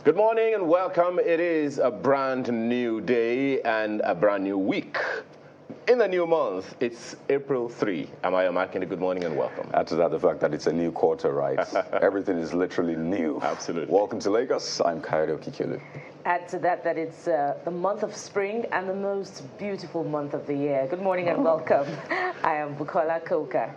Good morning and welcome. It is a brand new day and a brand new week. In the new month, it's April 3. Am I marking a good morning and welcome? Add to that the fact that it's a new quarter, right? Everything is literally new. Absolutely. Welcome to Lagos. I'm Kayode Okikulu. Add to that it's the month of spring and the most beautiful month of the year. Good morning and welcome. I am Bukola Koka.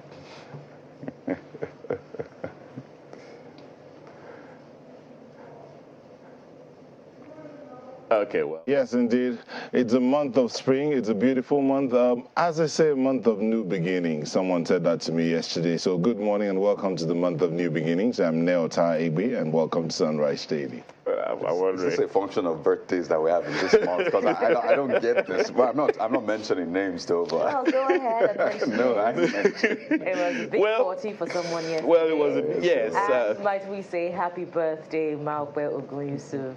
Okay, well. Yes, indeed. It's a month of spring. It's a beautiful month. As I say, a month of new beginnings. Someone said that to me yesterday. So good morning and welcome to the month of new beginnings. I'm Neo Igbe and welcome to Sunrise Daily. Is this a function of birthdays that we have in this month? Because I don't get this. But I'm not mentioning names though. But Oh, go ahead and mention no, I didn't. It was a big 40 for someone yesterday. Well, it was, yes. And might we say happy birthday, Maokwe Ogun Yusuf.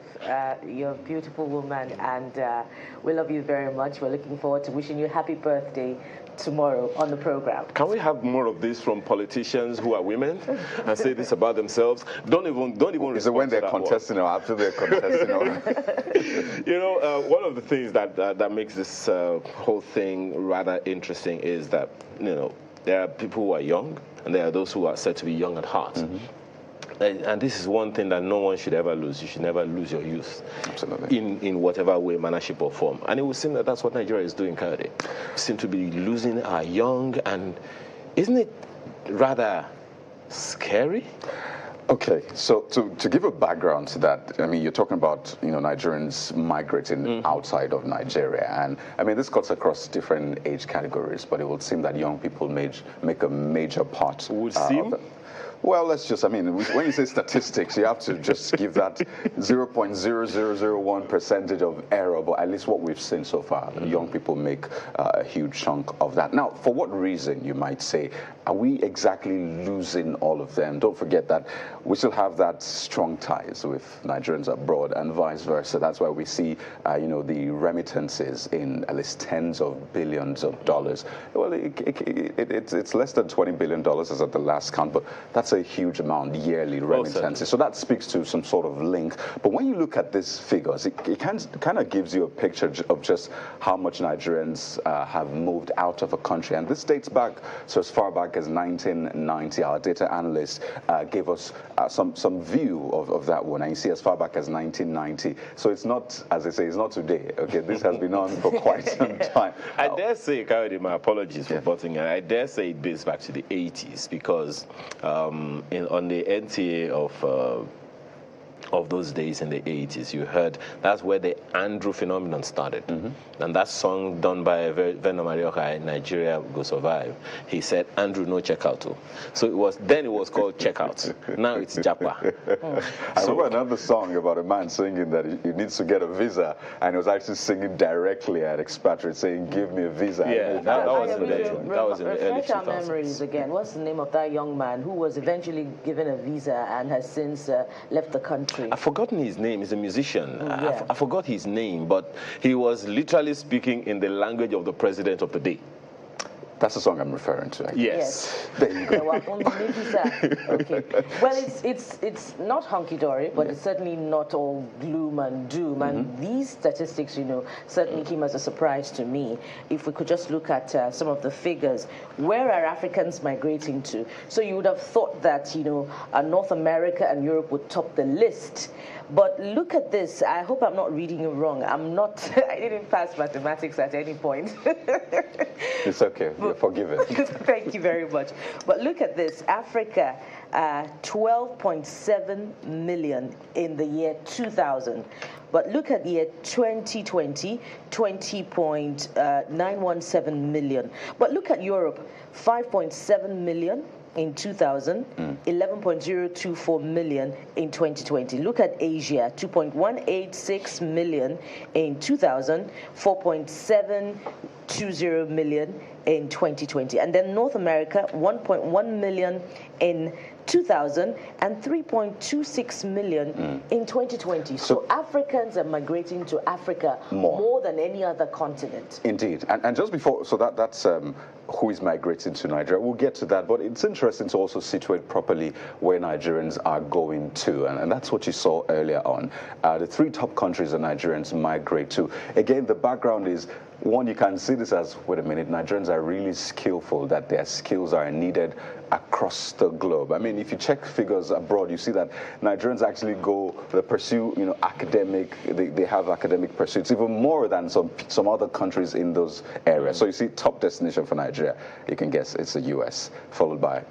You're a beautiful woman and we love you very much. We're looking forward to wishing you a happy birthday tomorrow on the program. Can we have more of this from politicians who are women and say this about themselves? Don't even. Is it when they're contesting or after they're contesting? You know, one of the things that makes this whole thing rather interesting is that, you know, there are people who are young and there are those who are said to be young at heart. Mm-hmm. And this is one thing that no one should ever lose. You should never lose your youth. Absolutely. In whatever way, manner, shape, or form. And it would seem that that's what Nigeria is doing currently. We seem to be losing our young, and isn't it rather scary? Okay, so to give a background to that, I mean, you're talking about, you know, Nigerians migrating outside of Nigeria, and I mean, this cuts across different age categories, but it would seem that young people make a major part. Would seem? Well, let's just, I mean, when you say statistics, you have to just give that 0.0001% of error, but at least what we've seen so far, young people make a huge chunk of that. Now, for what reason, you might say, are we exactly losing all of them? Don't forget that we still have that strong ties with Nigerians abroad and vice versa. That's why we see, you know, the remittances in at least tens of billions of dollars. Well, it's less than $20 billion as at the last count, but that's a huge amount yearly remittances. So that speaks to some sort of link. But when you look at these figures, it kind of gives you a picture of just how much Nigerians have moved out of a country. And this dates back so as far back as 1990. Our data analyst gave us some view of that one. And you see as far back as 1990. So it's not, as I say, it's not today. Okay, this has been on for quite some time. I dare say, Kayode, my apologies for butting in. I dare say it dates back to the 80s because on the NTA of those days in the 80s, you heard that's where the Andrew phenomenon started. Mm-hmm. And that song done by Venom Marioka, Nigeria Go Survive, he said, Andrew, no checkout. Too. So it was called Checkout. Now it's Japa. I remember another song about a man singing that he needs to get a visa, and he was actually singing directly at expatriates saying, give me a visa. Yeah, that was in the early 2000s. Our memories again. What's the name of that young man who was eventually given a visa and has since left the country? I've forgotten his name. He's a musician. Yeah. I forgot his name, but he was literally speaking in the language of the president of the day. That's the song I'm referring to. Yes. There you go. Okay. Well, it's not hunky-dory, but it's certainly not all gloom and doom. And these statistics, you know, certainly came as a surprise to me. If we could just look at some of the figures, where are Africans migrating to? So you would have thought that, you know, North America and Europe would top the list. But look at this. I hope I'm not reading it wrong. I didn't pass mathematics at any point. It's okay. You're forgiven. Thank you very much. But look at this. Africa, 12.7 million in the year 2000. But look at the year 2020, 20.917 million. But look at Europe, 5.7 million. In 2000, 11.024 million in 2020. Look at Asia, 2.186 million in 2000, 4.7 1.20 million in 2020. And then North America, 1.1 million in 2000 and 3.26 million in 2020. So Africans are migrating to Africa more than any other continent. Indeed. And just before, so that's who is migrating to Nigeria. We'll get to that, but it's interesting to also situate properly where Nigerians are going to, and that's what you saw earlier on. The 3 top countries that Nigerians migrate to. Again, the background is, one, you can see this as, wait a minute, Nigerians are really skillful, that their skills are needed across the globe. I mean, if you check figures abroad, you see that Nigerians actually they pursue, academic, they have academic pursuits, even more than some other countries in those areas. So you see, top destination for Nigeria, you can guess it's the US, followed by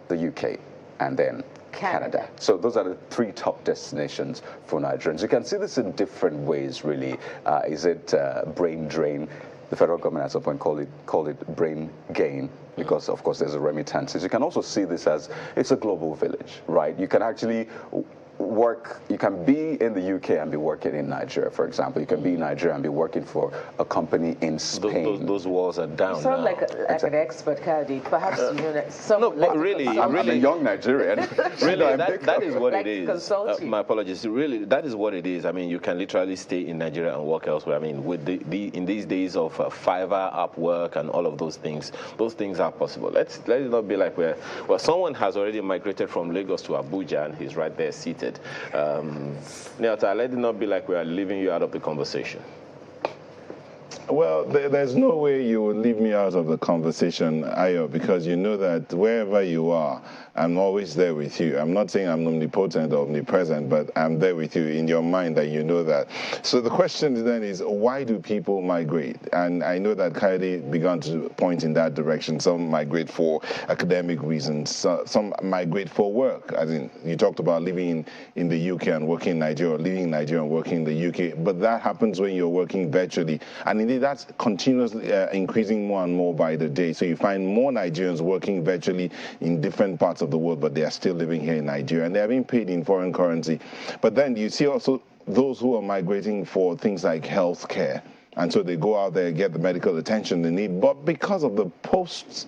the UK, and then Canada. So those are the 3 top destinations for Nigerians. You can see this in different ways, really. Is it brain drain? The federal government at some point called it brain gain, because of course there's a remittances. You can also see this as it's a global village, right? You can actually work, you can be in the UK and be working in Nigeria, for example. You can be in Nigeria and be working for a company in Spain. Those walls are down. You sound now. like an expert, Kadi. Perhaps you know that some. No, but really, I'm a young Nigerian. Really, that is what like it is. My apologies. Really, that is what it is. I mean, you can literally stay in Nigeria and work elsewhere. I mean, with in these days of Fiverr, Upwork, and all of those things are possible. Let it not be like someone has already migrated from Lagos to Abuja and he's right there seated. Neota, let it not be like we are leaving you out of the conversation. Well, there's no way you will leave me out of the conversation, Ayo, because you know that wherever you are, I'm always there with you. I'm not saying I'm omnipotent or omnipresent, but I'm there with you in your mind, and you know that. So the question then is, why do people migrate? And I know that Kaide began to point in that direction. Some migrate for academic reasons. Some migrate for work. As in, you talked about living in the UK and working in Nigeria, or living in Nigeria and working in the UK. But that happens when you're working virtually. And indeed, that's continuously increasing more and more by the day. So you find more Nigerians working virtually in different parts of the world, but they are still living here in Nigeria, and they are being paid in foreign currency. But then you see also those who are migrating for things like healthcare, and so they go out there and get the medical attention they need. But because of the post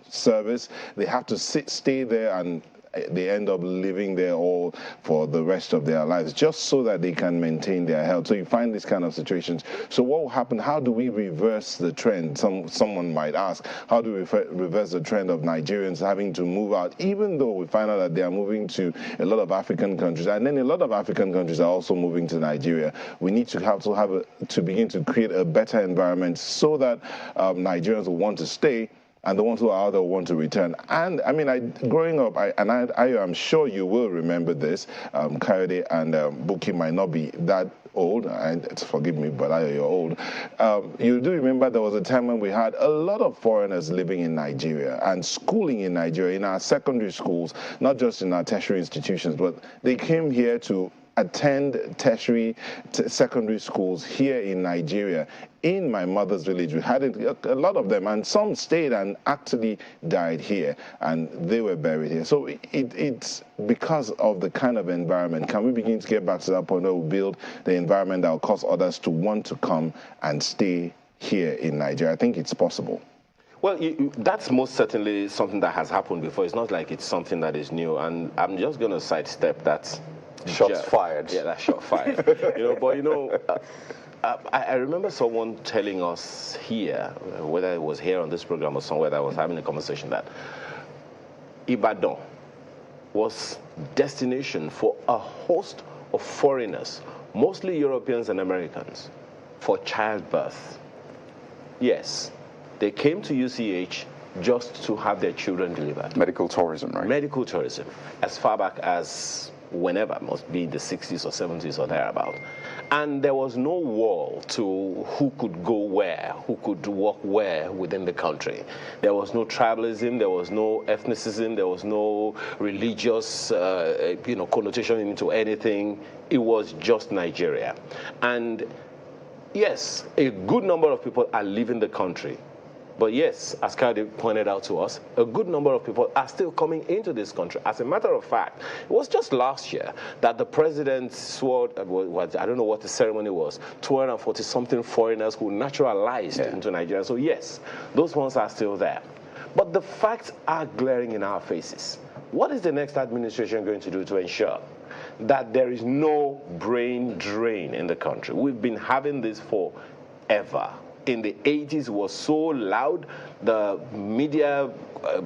service, they have to stay there, and they end up living there all for the rest of their lives, just so that they can maintain their health. So you find these kind of situations. So what will happen? How do we reverse the trend? Someone might ask, how do we reverse the trend of Nigerians having to move out, even though we find out that they are moving to a lot of African countries, and then a lot of African countries are also moving to Nigeria. We need to to begin to create a better environment so that Nigerians will want to stay, and the ones who are out there want to return. And I mean, growing up, I'm sure you will remember this. Coyote and Buki might not be that old. Forgive me, but you're old. You do remember there was a time when we had a lot of foreigners living in Nigeria and schooling in Nigeria, in our secondary schools, not just in our tertiary institutions, but they came here to attend tertiary secondary schools here in Nigeria. In my mother's village, we had a lot of them, and some stayed and actually died here, and they were buried here. So it's because of the kind of environment. Can we begin to get back to that point where we build the environment that will cause others to want to come and stay here in Nigeria? I think it's possible. Well, that's most certainly something that has happened before. It's not like it's something that is new, and I'm just going to sidestep that. Shots fired. Yeah, that shot fired. I remember someone telling us here, whether it was here on this program or somewhere, that I was having a conversation, that Ibadan was destination for a host of foreigners, mostly Europeans and Americans, for childbirth. Yes, they came to UCH just to have their children delivered. Medical tourism, right? Medical tourism, as far back as whenever, must be in the 60s or 70s or thereabout. And there was no wall to who could go where, who could walk where within the country. There was no tribalism, there was no ethnicism, there was no religious connotation into anything. It was just Nigeria. And yes, a good number of people are leaving the country But yes, as Kade pointed out to us, a good number of people are still coming into this country. As a matter of fact, it was just last year that the president swore, I don't know what the ceremony was, 240-something foreigners who naturalized into Nigeria. So yes, those ones are still there. But the facts are glaring in our faces. What is the next administration going to do to ensure that there is no brain drain in the country? We've been having this forever. In the 80s, it was so loud, the media,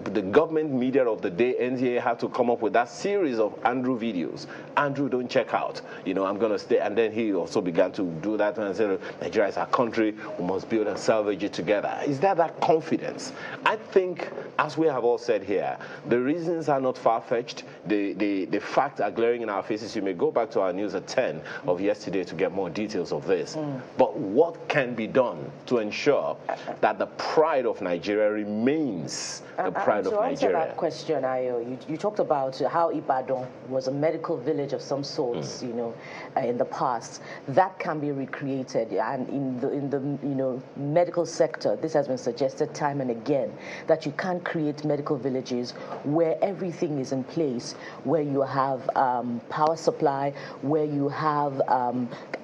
the government media of the day, NTA, had to come up with that series of Andrew videos. Andrew, don't check out. You know, I'm going to stay. And then he also began to do that and said, Nigeria is our country. We must build and salvage it together. Is there that confidence? I think, as we have all said here, the reasons are not far-fetched. The facts are glaring in our faces. You may go back to our news at 10 of yesterday to get more details of this. But what can be done to ensure that the pride of Nigeria remains the pride of Nigeria? To answer that question, Ayo, you talked about how Ibadan was a medical village of some sorts, you know, in the past. That can be recreated, and in the medical sector, this has been suggested time and again, that you can create medical villages where everything is in place, where you have power supply, where you have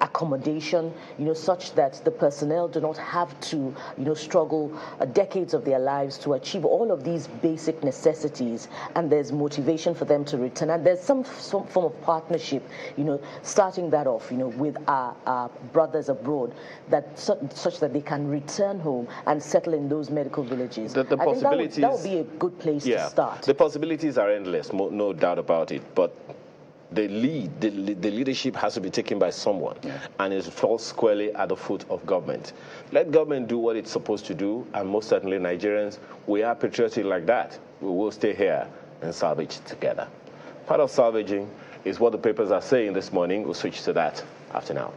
accommodation, you know, such that the personnel do not have to, you know, struggle decades of their lives to achieve all of these basic necessities, and there's motivation for them to return, and there's some form of partnership, you know, starting that off, you know, with our brothers abroad, that such that they can return home and settle in those medical villages. The possibilities, that would be a good place to start. The possibilities are endless, no doubt about it, but the leadership has to be taken by someone, and it falls squarely at the foot of government. Let government do what it's supposed to do, and most certainly Nigerians, we are patriotic like that. We will stay here and salvage together. Part of salvaging is what the papers are saying this morning. We'll switch to that after now.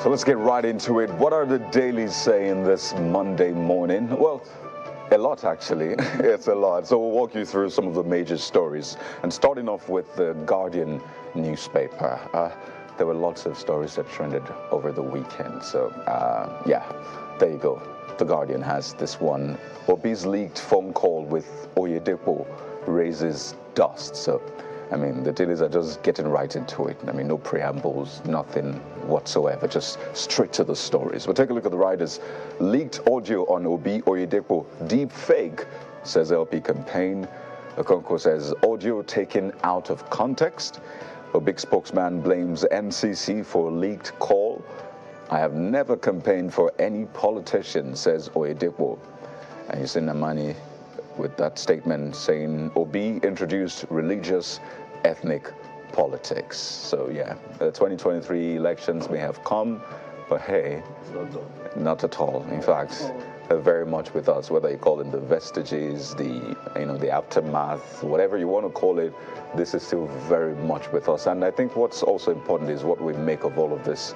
So let's get right into it. What are the dailies saying this Monday morning? Well, a lot, actually. It's a lot. So we'll walk you through some of the major stories. And starting off with the Guardian newspaper. There were lots of stories that trended over the weekend. So, yeah, there you go. The Guardian has this one. Obi's leaked phone call with Oyedepo raises dust. So, I mean, the dailies are just getting right into it. I mean, no preambles, nothing whatsoever, just straight to the stories. We'll take a look at the riders. Leaked audio on Obi Oyedepo, deep fake, says LP campaign. Okonkwo says audio taken out of context. A big spokesman blames NCC for leaked call. I have never campaigned for any politician, says Oyedepo. And you see Namani with that statement saying Obi introduced religious ethnic politics. So yeah, the 2023 elections may have come, but hey, not at all. In fact, very much with us, whether you call them the vestiges, the aftermath, whatever you want to call it, this is still very much with us. And I think what's also important is what we make of all of this,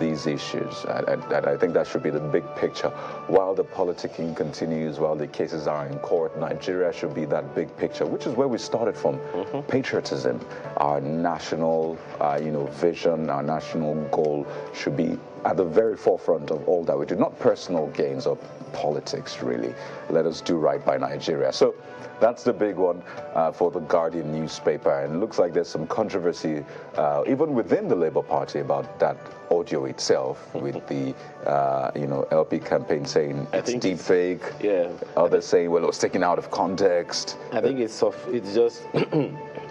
these issues. And I think that should be the big picture. While the politicking continues, while the cases are in court, Nigeria should be that big picture, which is where we started from. Patriotism, our national, vision, our national goal should be at the very forefront of all that we do, not personal gains or politics, really. Let us do right by Nigeria. So that's the big one for the Guardian newspaper. And it looks like there's some controversy even within the Labour Party about that audio itself, with the LP campaign saying it's deep fake. Yeah. Others saying, well, it was taken out of context. I think it's just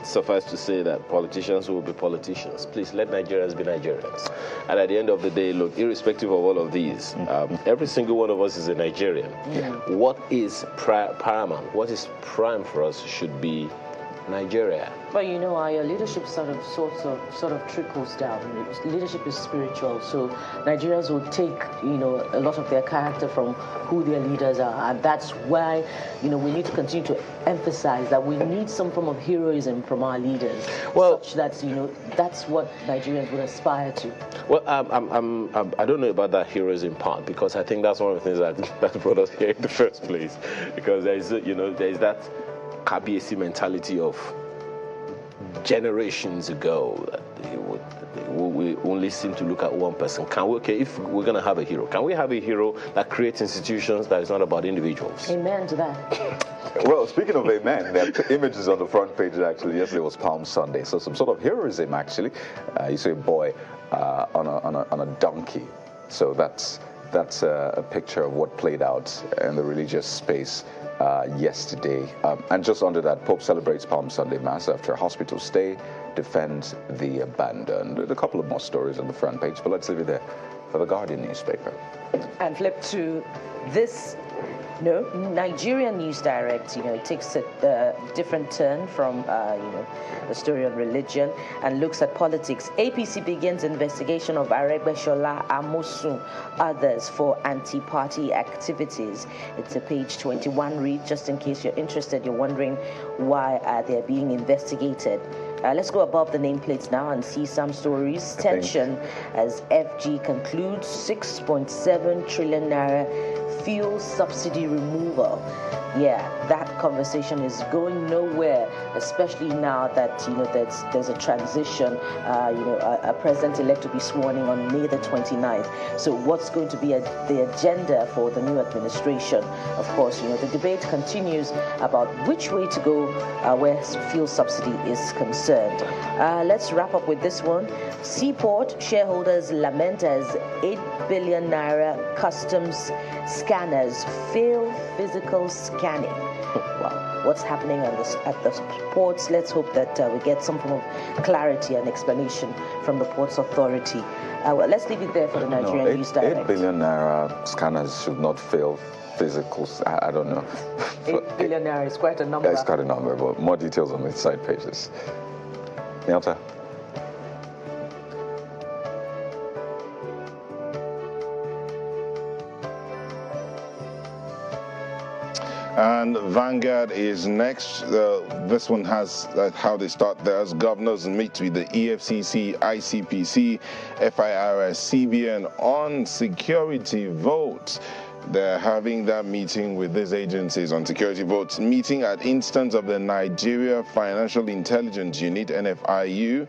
suffice to say that politicians will be politicians. Please let Nigerians be Nigerians. And at the end of the day, look, irrespective of all of these, every single one of us is a Nigerian. What is paramount, what is prime for us should be Nigeria. But our leadership sort of trickles down. Leadership is spiritual, so Nigerians will take a lot of their character from who their leaders are, and that's why we need to continue to emphasize that we need some form of heroism from our leaders, such that that's what Nigerians would aspire to. Well, I don't know about that heroism part, because I think that's one of the things that brought us here in the first place, because there is that Kabiesi mentality of generations ago. We only seem to look at one person. If we're going to have a hero, can we have a hero that creates institutions that is not about individuals? Amen to that. Well, speaking of amen, there are images on the front page. Actually, yesterday was Palm Sunday, so some sort of heroism. Actually, you see a boy on a donkey. So that's a picture of what played out in the religious space yesterday. And just under that, Pope celebrates Palm Sunday Mass after a hospital stay, defends the abandoned. There's a couple of more stories on the front page, but let's leave it there for the Guardian newspaper. And flip to this Nigerian News Direct. It takes a different turn from the story on religion and looks at politics. APC begins investigation of Aregbesola, Amosun, others for anti-party activities. It's a page 21 read, just in case you're interested, you're wondering why they're being investigated. Let's go above the nameplates now and see some stories. Tension as FG concludes 6.7 trillion naira fuel subsidy removal. Yeah, that conversation is going nowhere, especially now that there's a transition. A president-elect to be sworn in on May the 29th. So what's going to be the agenda for the new administration? Of course, the debate continues about which way to go where fuel subsidy is concerned. Let's wrap up with this one. Seaport shareholders lament as 8 billion naira customs scanners fail physical scanning. Wow, what's happening at the ports? Let's hope that we get some form of clarity and explanation from the Ports Authority. Let's leave it there for the Nigerian News Direct. 8 billion naira scanners should not fail physicals. I don't know. 8 billion naira is quite a number. Yeah, it's quite a number, but more details on the side pages. Nyata. And Vanguard is next. This one has how they start theirs. Governors meet with the EFCC, ICPC, FIRS, CBN on security votes. They're having that meeting with these agencies on security votes, meeting at instance of the Nigeria Financial Intelligence Unit, NFIU.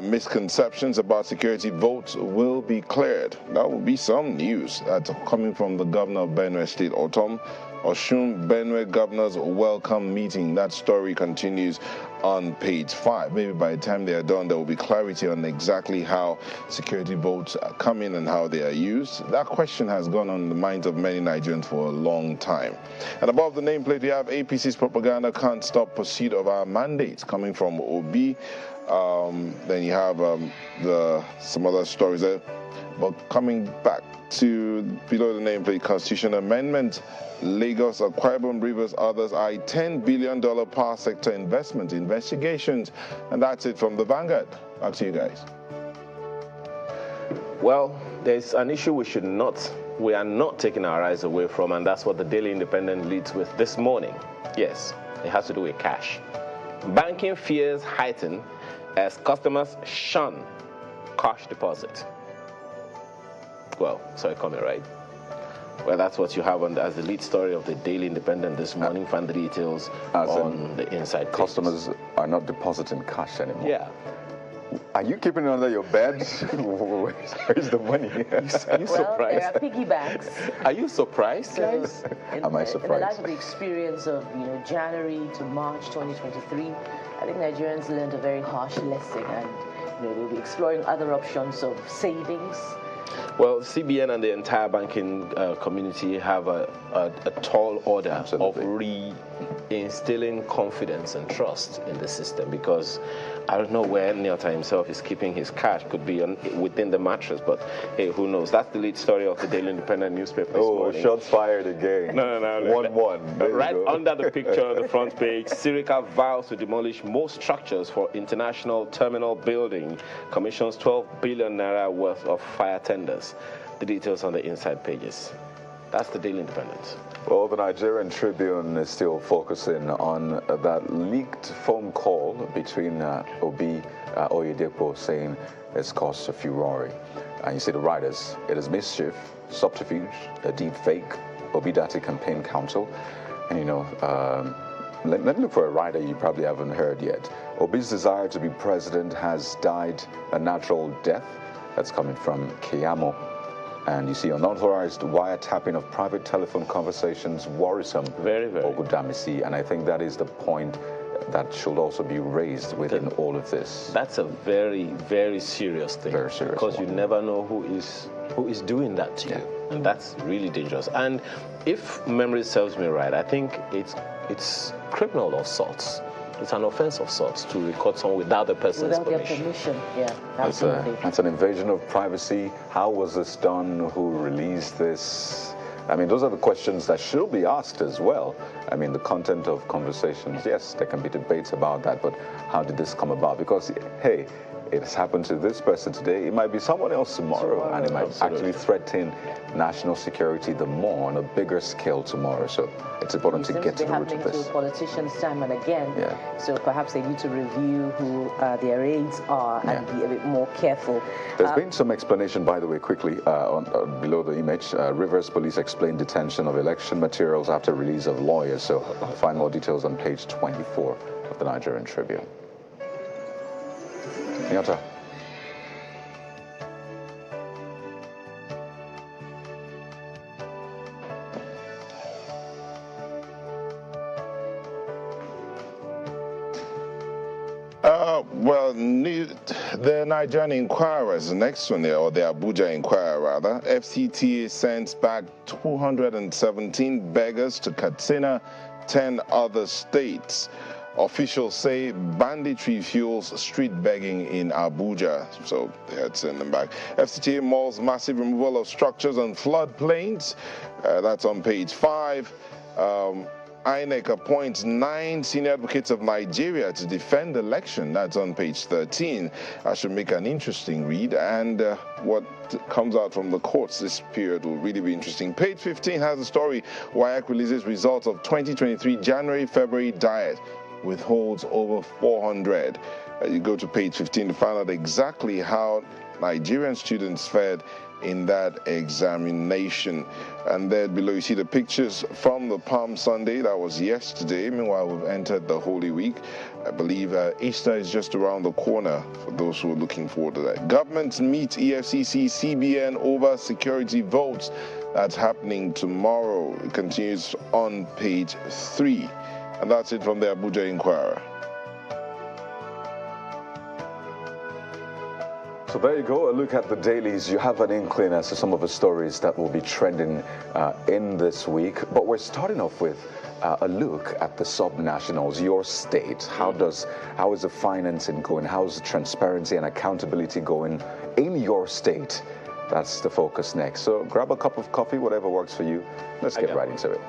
Misconceptions about security votes will be cleared. That will be some news that's coming from the governor of Benue State, Osun Benue Governors Welcome Meeting. That story continues on page 5. Maybe by the time they are done, there will be clarity on exactly how security votes come in and how they are used. That question has gone on the minds of many Nigerians for a long time. And above the nameplate, we have APC's propaganda can't stop pursuit of our mandates, coming from Obi. Then you have some other stories there. But coming back to below the nameplate, Constitution Amendment, Lagos, Akwa Ibom, Rivers, others, $10 billion power sector investment investigations. And that's it from the Vanguard. Back to you guys. Well, there's an issue we are not taking our eyes away from, and that's what the Daily Independent leads with this morning. Yes, it has to do with cash. Banking fears heighten as customers shun cash deposit. Well, sorry, coming right. Well, that's what you have as the lead story of the Daily Independent this morning. Find the details on the inside pages. Customers are not depositing cash anymore. Yeah. Are you keeping it under your bed? Where's the money? Are you Well, surprised? there are piggy banks. Are you surprised, So, guys? Am I in the surprised? light of the experience of January to March 2023, I think Nigerians learned a very harsh lesson, and they'll be exploring other options of savings. Well, CBN and the entire banking community have a tall order Absolutely. of reinstilling confidence and trust in the system, because I don't know where Neota himself is keeping his cash. Could be within the mattress, but hey, who knows? That's the lead story of the Daily Independent newspaper this morning. Shots fired again. No. 1-1. There you Right go. under the picture on the front page, Sirica vows to demolish most structures for international terminal building, commissions 12 billion naira worth of fire tenders. The details on the inside pages. That's the Daily Independent. Well, the Nigerian Tribune is still focusing on that leaked phone call between Obi Oyedepo, saying it's caused a furore. And you see the writers, it is mischief, subterfuge, a deep fake, Obi Dati Campaign Council. And let me look for a writer you probably haven't heard yet. Obi's desire to be president has died a natural death. That's coming from Keyamo. And you see unauthorized wiretapping of private telephone conversations worrisome. Very, very. Ogudamisi, and I think that is the point that should also be raised within all of this. That's a very, very serious thing. Very serious because one. you never know who is doing that to you, and that's really dangerous. And if memory serves me right, I think it's criminal of sorts. It's an offense of sorts to record someone without the person's Without their permission. permission, yeah, absolutely. That's an invasion of privacy. How was this done? Who released this? I mean, those are the questions that should be asked as well. I mean, the content of conversations, yes, there can be debates about that, but how did this come about? Because, hey, it has happened to this person today, it might be someone else tomorrow, and it might Absolutely. actually threaten national security the more on a bigger scale tomorrow. So it's important to get to the root of Happening this. to politicians time and again. Yeah. So perhaps they need to review who their aides are and be a bit more careful. There's been some explanation, by the way, quickly, below the image. Rivers Police explained detention of election materials after release of lawyers. So find more details on page 24 of the Nigerian Tribune. Nyota. Well, the Nigerian Inquirer is the next one there, or the Abuja Inquirer rather. FCTA sends back 217 beggars to Katsina, 10 other states. Officials say banditry fuels street begging in Abuja, so they had sent them back. FCTA mauls massive removal of structures on floodplains. That's on page 5. INEC appoints 9 senior advocates of Nigeria to defend election. That's on page 13. I should make an interesting read. And what comes out from the courts this period will really be interesting. Page 15 has a story. WIAC releases results of 2023 January-February diet. Withholds over 400. You go to page 15 to find out exactly how Nigerian students fared in that examination. And there below you see the pictures from the Palm Sunday. That was yesterday. Meanwhile, we've entered the Holy Week. I believe Easter is just around the corner for those who are looking forward to that. Governments meet EFCC, CBN over security votes. That's happening tomorrow. It continues on page 3. And that's it from the Abuja Inquirer. So there you go, a look at the dailies. You have an inkling as to some of the stories that will be trending in this week. But we're starting off with a look at the sub-nationals, your state. How is the financing going? How is the transparency and accountability going in your state? That's the focus next. So grab a cup of coffee, whatever works for you. Let's get right into it.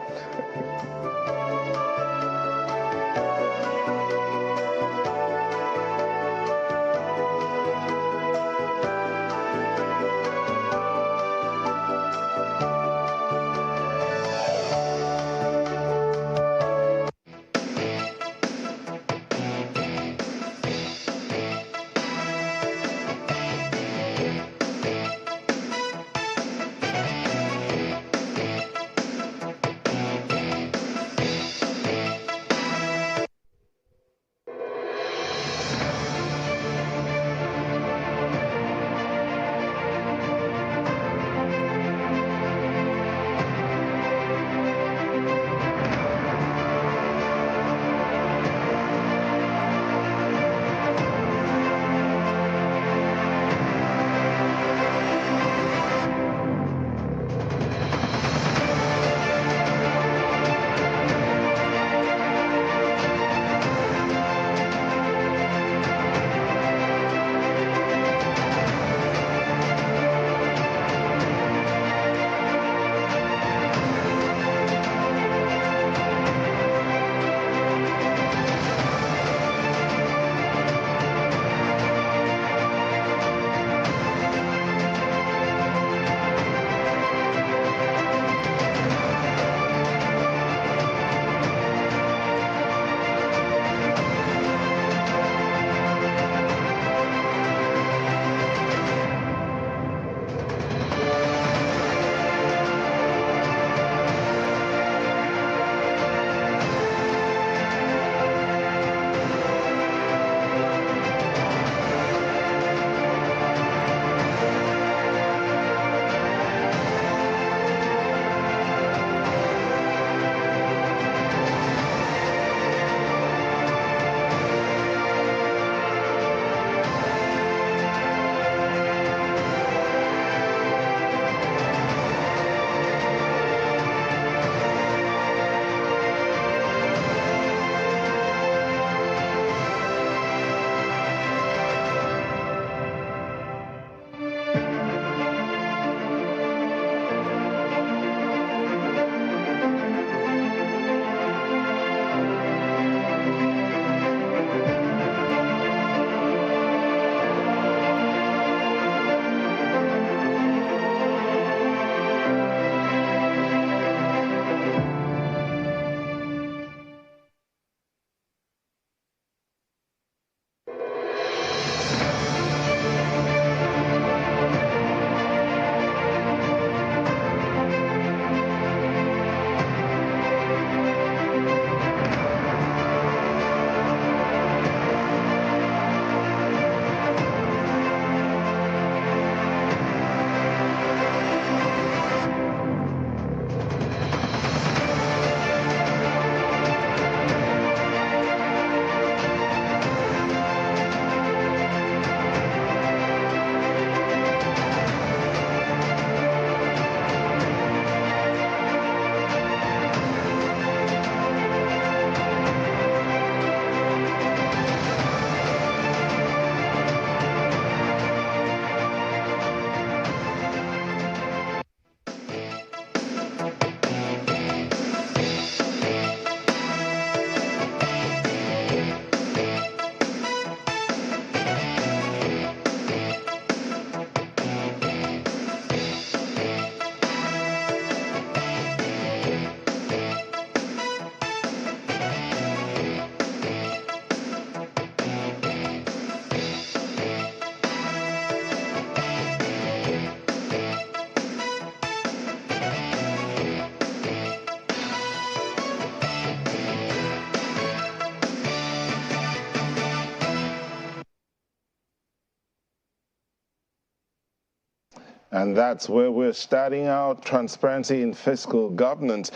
And that's where we're starting out, transparency in fiscal governance.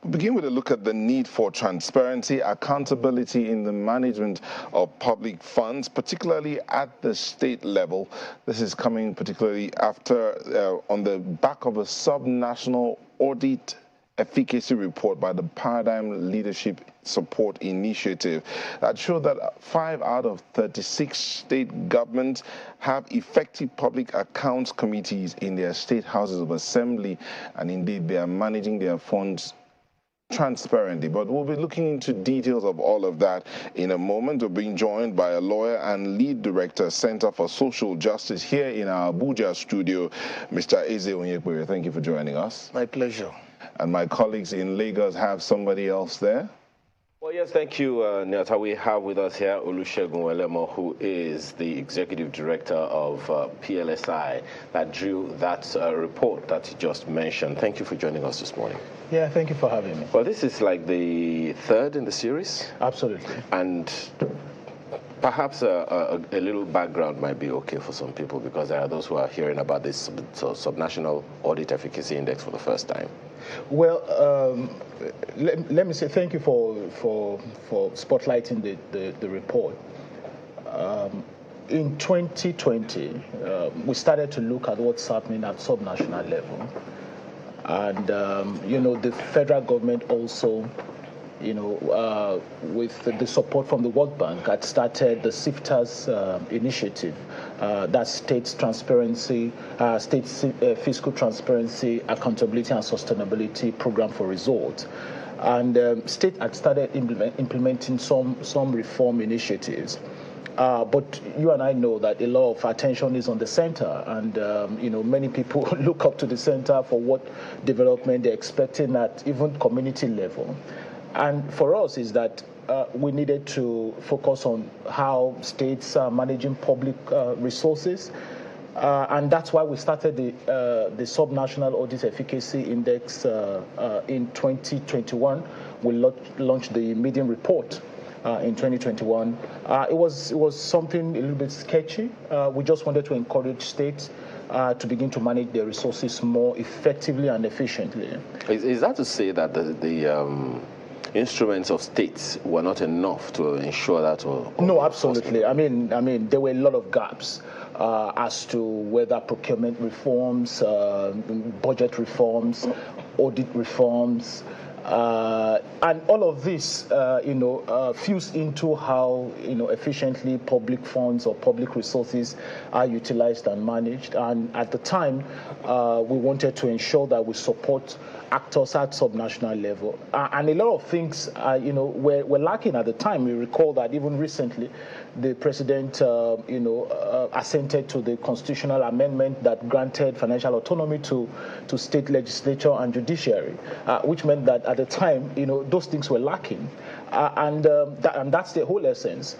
Begin with a look at the need for transparency, accountability in the management of public funds, particularly at the state level. This is coming particularly after, on the back of a sub-national audit efficacy report by the Paradigm Leadership Support Initiative that showed that 5 out of 36 state governments have effective public accounts committees in their state houses of assembly, and indeed they are managing their funds transparently. But we'll be looking into details of all of that in a moment. We're being joined by a lawyer and lead director, Center for Social Justice, here in our Abuja studio, Mr. Eze Onyekwe. Thank you for joining us. My pleasure. And my colleagues in Lagos have somebody else there. Well, yes, thank you, Neota. We have with us here Olusegun Elemo, who is the executive director of PLSI that drew that report that you just mentioned. Thank you for joining us this morning. Yeah, thank you for having me. Well, this is like the third in the series. Absolutely. And perhaps a little background might be okay for some people, because there are those who are hearing about this subnational audit efficacy index for the first time. Well, let me say thank you for spotlighting the report. In 2020, we started to look at what's happening at subnational level. And, the federal government also, with the support from the World Bank, had started the SIFTAS initiative, that's state transparency, fiscal transparency, accountability and sustainability program for results. And state had started implementing some reform initiatives. But you and I know that a lot of attention is on the center, and many people look up to the center for what development they're expecting at even community level. And for us is that we needed to focus on how states are managing public resources, and that's why we started the Subnational Audit Efficacy Index in 2021. We launched the medium report in 2021. It was something a little bit sketchy. We just wanted to encourage states to begin to manage their resources more effectively and efficiently. Is that to say that the instruments of states were not enough to ensure that? No, absolutely. I mean, there were a lot of gaps as to whether procurement reforms, budget reforms, audit reforms, and all of this, fuse into how, efficiently public funds or public resources are utilized and managed. And at the time, we wanted to ensure that we support actors at subnational level. And a lot of things, were lacking at the time. We recall that even recently, the president, assented to the constitutional amendment that granted financial autonomy to state legislature and judiciary, which meant that at the time, those things were lacking. And that's the whole essence.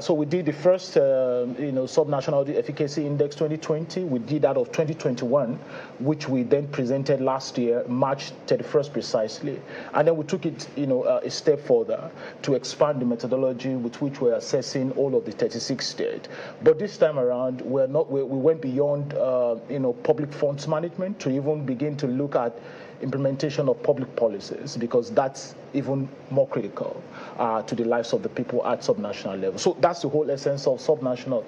So we did the first, Subnational Audit Efficacy Index 2020. We did that of 2021, which we then presented last year, March 31st precisely. And then we took it, a step further to expand the methodology with which we're assessing all of the 36 states. But this time around, we went beyond, public funds management to even begin to look at implementation of public policies, because that's even more critical to the lives of the people at subnational level. So that's the whole essence of Subnational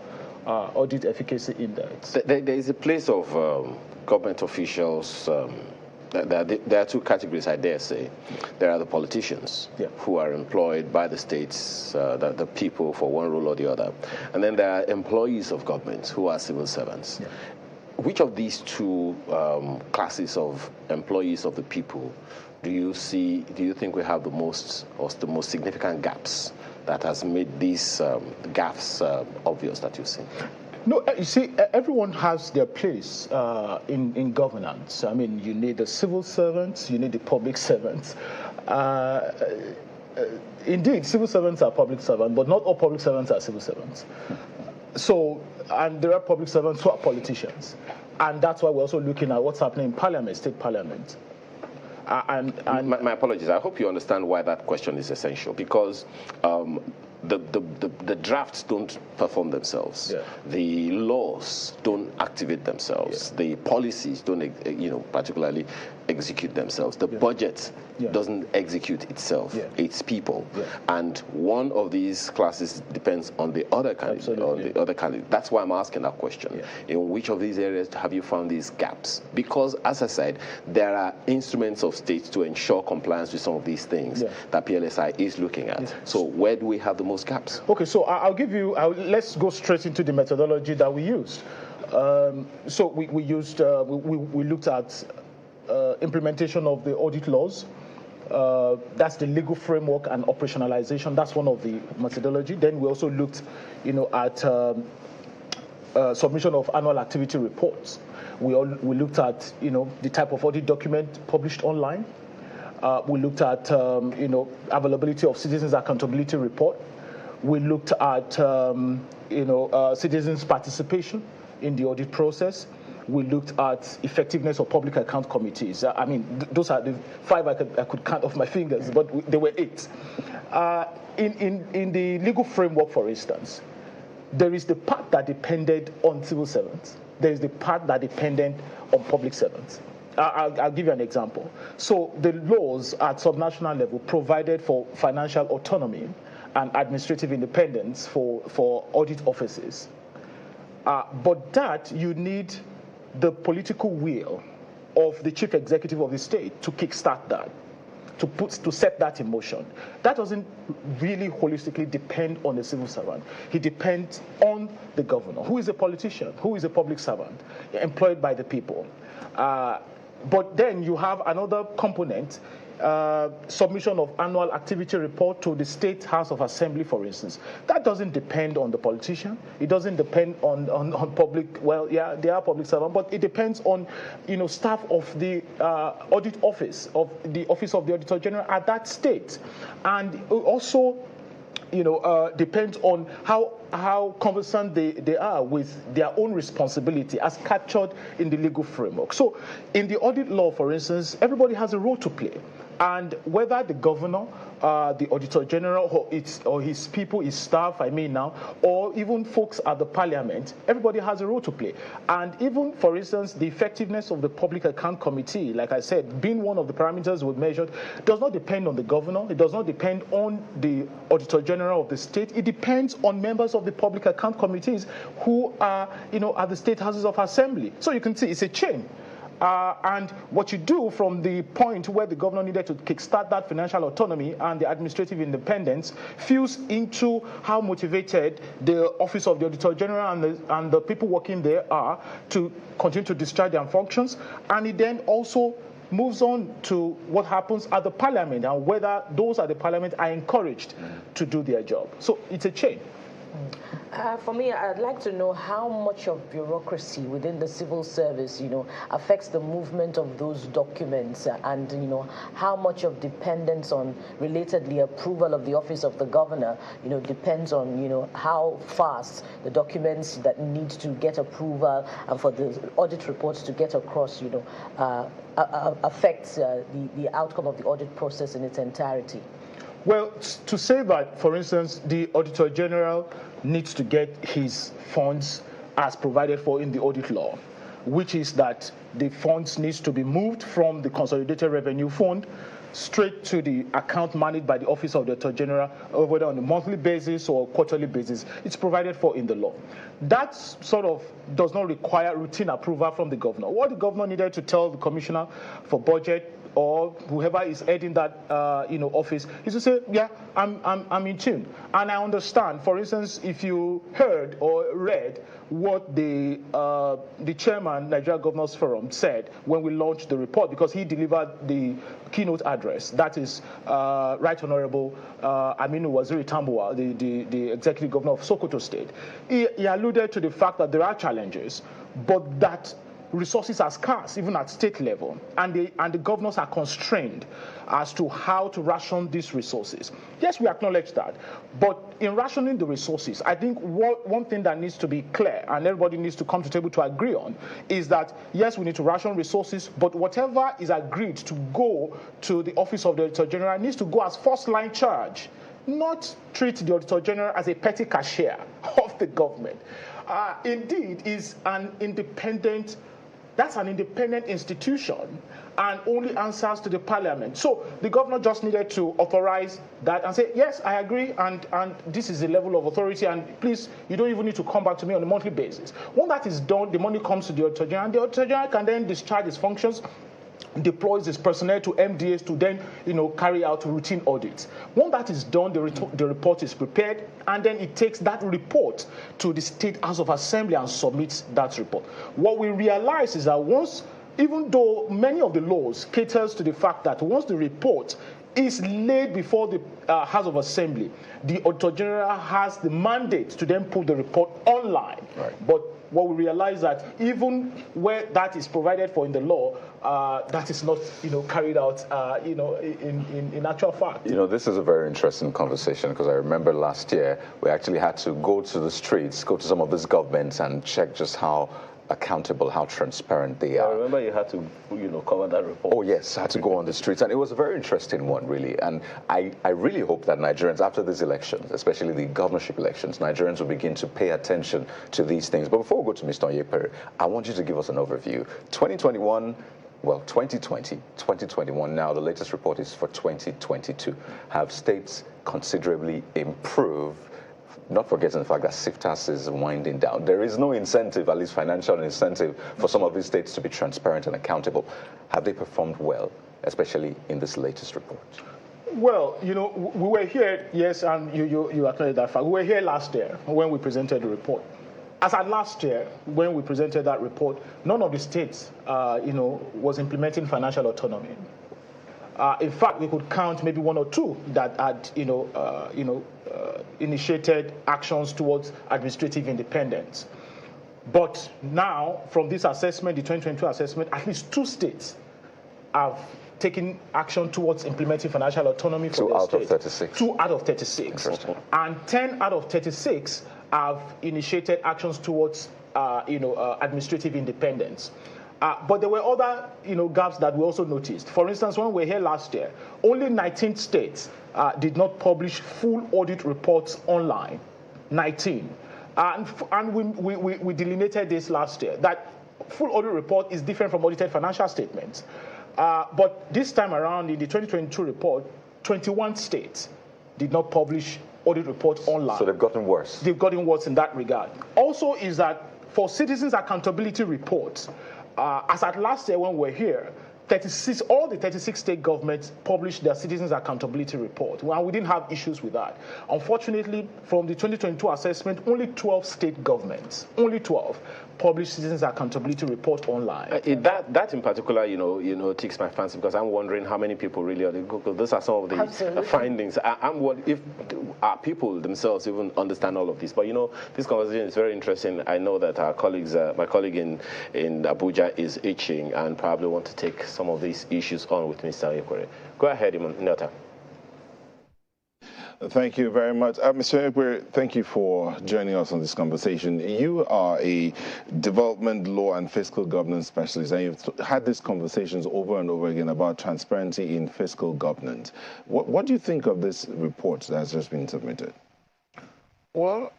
Audit Efficacy Index. There is a place of government officials. There are two categories, I dare say. There are the politicians, who are employed by the states, the people, for one role or the other. And then there are employees of government who are civil servants. Yeah. Which of these two classes of employees of the people do you think we have the most significant gaps that has made these gaps obvious that you see? No, you see, everyone has their place in governance. I mean, you need the civil servants, you need the public servants. Indeed, civil servants are public servants, but not all public servants are civil servants. So, and there are public servants who are politicians. And that's why we're also looking at what's happening in Parliament, state Parliament. My apologies. I hope you understand why that question is essential, because the drafts don't perform themselves. Yeah. The laws don't activate themselves. The policies don't, particularly execute themselves. The budget doesn't execute itself. It's people. And one of these classes depends on the other candidate. That's why I'm asking that question. In which of these areas have you found these gaps? Because, as I said, there are instruments of state to ensure compliance with some of these things that PLSI is looking at. So where do we have the most gaps? Okay, so I'll give you, let's go straight into the methodology that we used. So we used, we looked at implementation of the audit laws. That's the legal framework and operationalization. That's one of the methodology. Then we also looked, at submission of annual activity reports. We looked at, the type of audit document published online. We looked at, availability of citizens accountability report. We looked at, citizens' participation in the audit process. We looked at effectiveness of public account committees. I mean, those are the 5 I could count off my fingers, but there were 8. In the legal framework, for instance, there is the part that depended on civil servants. There is the part that depended on public servants. I'll give you an example. So the laws at subnational level provided for financial autonomy and administrative independence for audit offices. But that you need the will of the chief executive of the state to kickstart that, to set that in motion. That doesn't really holistically depend on the civil servant. He depends on the governor, who is a politician, who is a public servant, employed by the people. But then you have another component, submission of annual activity report to the State House of Assembly, for instance. That doesn't depend on the politician. It doesn't depend on public, well, yeah, they are public servants, but it depends on, staff of the audit office, of the Office of the Auditor General at that state. And also, depends on how conversant they are with their own responsibility as captured in the legal framework. So in the audit law, for instance, everybody has a role to play. And whether the governor, the Auditor General, or his people, his staff, or even folks at the parliament, everybody has a role to play. And even, for instance, the effectiveness of the Public Account Committee, like I said, being one of the parameters we measured, does not depend on the governor. It does not depend on the Auditor General of the state. It depends on members of the Public Account Committees who are, at the State Houses of Assembly. So you can see it's a chain. And what you do from the point where the governor needed to kickstart that financial autonomy and the administrative independence fews into how motivated the Office of the Auditor General and the people working there are to continue to discharge their functions. And it then also moves on to what happens at the parliament and whether those at the parliament are encouraged to do their job. So it's a chain. For me, I'd like to know how much of bureaucracy within the civil service, affects the movement of those documents, and how much of dependence on relatedly approval of the office of the governor, depends on how fast the documents that need to get approval and for the audit reports to get across, affects the outcome of the audit process in its entirety. Well, to say that, for instance, the Auditor General needs to get his funds as provided for in the audit law, which is that the funds needs to be moved from the Consolidated Revenue Fund straight to the account managed by the Office of the Auditor General, whether on a monthly basis or quarterly basis. It's provided for in the law. That sort of does not require routine approval from the governor. What the governor needed to tell the Commissioner for Budget or whoever is heading that office is to say, yeah, I'm in tune. And I understand, for instance, if you heard or read what the chairman, Nigeria Governors Forum, said when we launched the report, because he delivered the keynote address. That is Right Honorable Aminu Waziri Tambuwal, the executive governor of Sokoto State. He alluded to the fact that there are challenges, but that resources are scarce, even at state level, and the governors are constrained as to how to ration these resources. Yes, we acknowledge that, but in rationing the resources, I think one thing that needs to be clear, and everybody needs to come to the table to agree on, is that yes, we need to ration resources, but whatever is agreed to go to the Office of the Auditor General needs to go as first-line charge not treat the Auditor General as a petty cashier of the government. Indeed, is an independent. That's an independent institution and only answers to the Parliament. So the governor just needed to authorize that and say, yes, I agree, and this is the level of authority, and please, you don't even need to come back to me on a monthly basis. When that is done, the money comes to the Auditor General, and the Auditor General can then discharge its functions, deploys its personnel to MDAs to then, carry out routine audits. When that is done, the report is prepared, and then it takes that report to the State House of Assembly and submits that report. What we realize is that even though many of the laws caters to the fact that once the report is laid before the House of Assembly, the Auditor General has the mandate to then put the report online. Right. But what we realize that even where that is provided for in the law, that is not, carried out, in actual fact. This is a very interesting conversation, because I remember last year we actually had to go to the streets, go to some of these governments and check just how accountable, how transparent they are. I remember you had to, cover that report. Oh yes, I had to go on the streets, and it was a very interesting one, really. And I really hope that Nigerians, after these elections, especially the governorship elections, Nigerians will begin to pay attention to these things. But before we go to Mr. Onyekpere, I want you to give us an overview. 2021, well, 2020, 2021, now the latest report is for 2022. Have states considerably improved? Not forgetting the fact that CFTAS is winding down. There is no incentive, at least financial incentive, for some of these states to be transparent and accountable. Have they performed well, especially in this latest report? Well, we were here, yes, and you acknowledge that fact. We were here last year when we presented the report. As at last year, when we presented that report, none of the states, was implementing financial autonomy. In fact, we could count maybe one or two that had, initiated actions towards administrative independence. But now, from this assessment, the 2022 assessment, at least 2 states have taken action towards implementing financial autonomy for their states. 2 out of 36. 2 out of 36. And 10 out of 36 have initiated actions towards, administrative independence. But there were other, gaps that we also noticed. For instance, when we were here last year, only 19 states did not publish full audit reports online. 19. And we delineated this last year, that full audit report is different from audited financial statements. But this time around, in the 2022 report, 21 states did not publish audit reports online. So they've gotten worse. They've gotten worse in that regard. Also is that for citizens' accountability reports, as at last year when we were here, all the 36 state governments published their citizens' accountability report. Well, we didn't have issues with that. Unfortunately, from the 2022 assessment, only 12 state governments, only 12, published citizens' accountability report online. That in particular, ticks my fancy, because I'm wondering how many people really are. Those are some of the findings. I'm wondering if our people themselves even understand all of this. But this conversation is very interesting. I know that our colleagues, my colleague in Abuja is itching and probably want to take some of these issues on with Mr. Onyekpere. Go ahead, Nota. Thank you very much. Mr. Onyekpere, thank you for joining us on this conversation. You are a development law and fiscal governance specialist, and you've had these conversations over and over again about transparency in fiscal governance. What do you think of this report that has just been submitted? Well,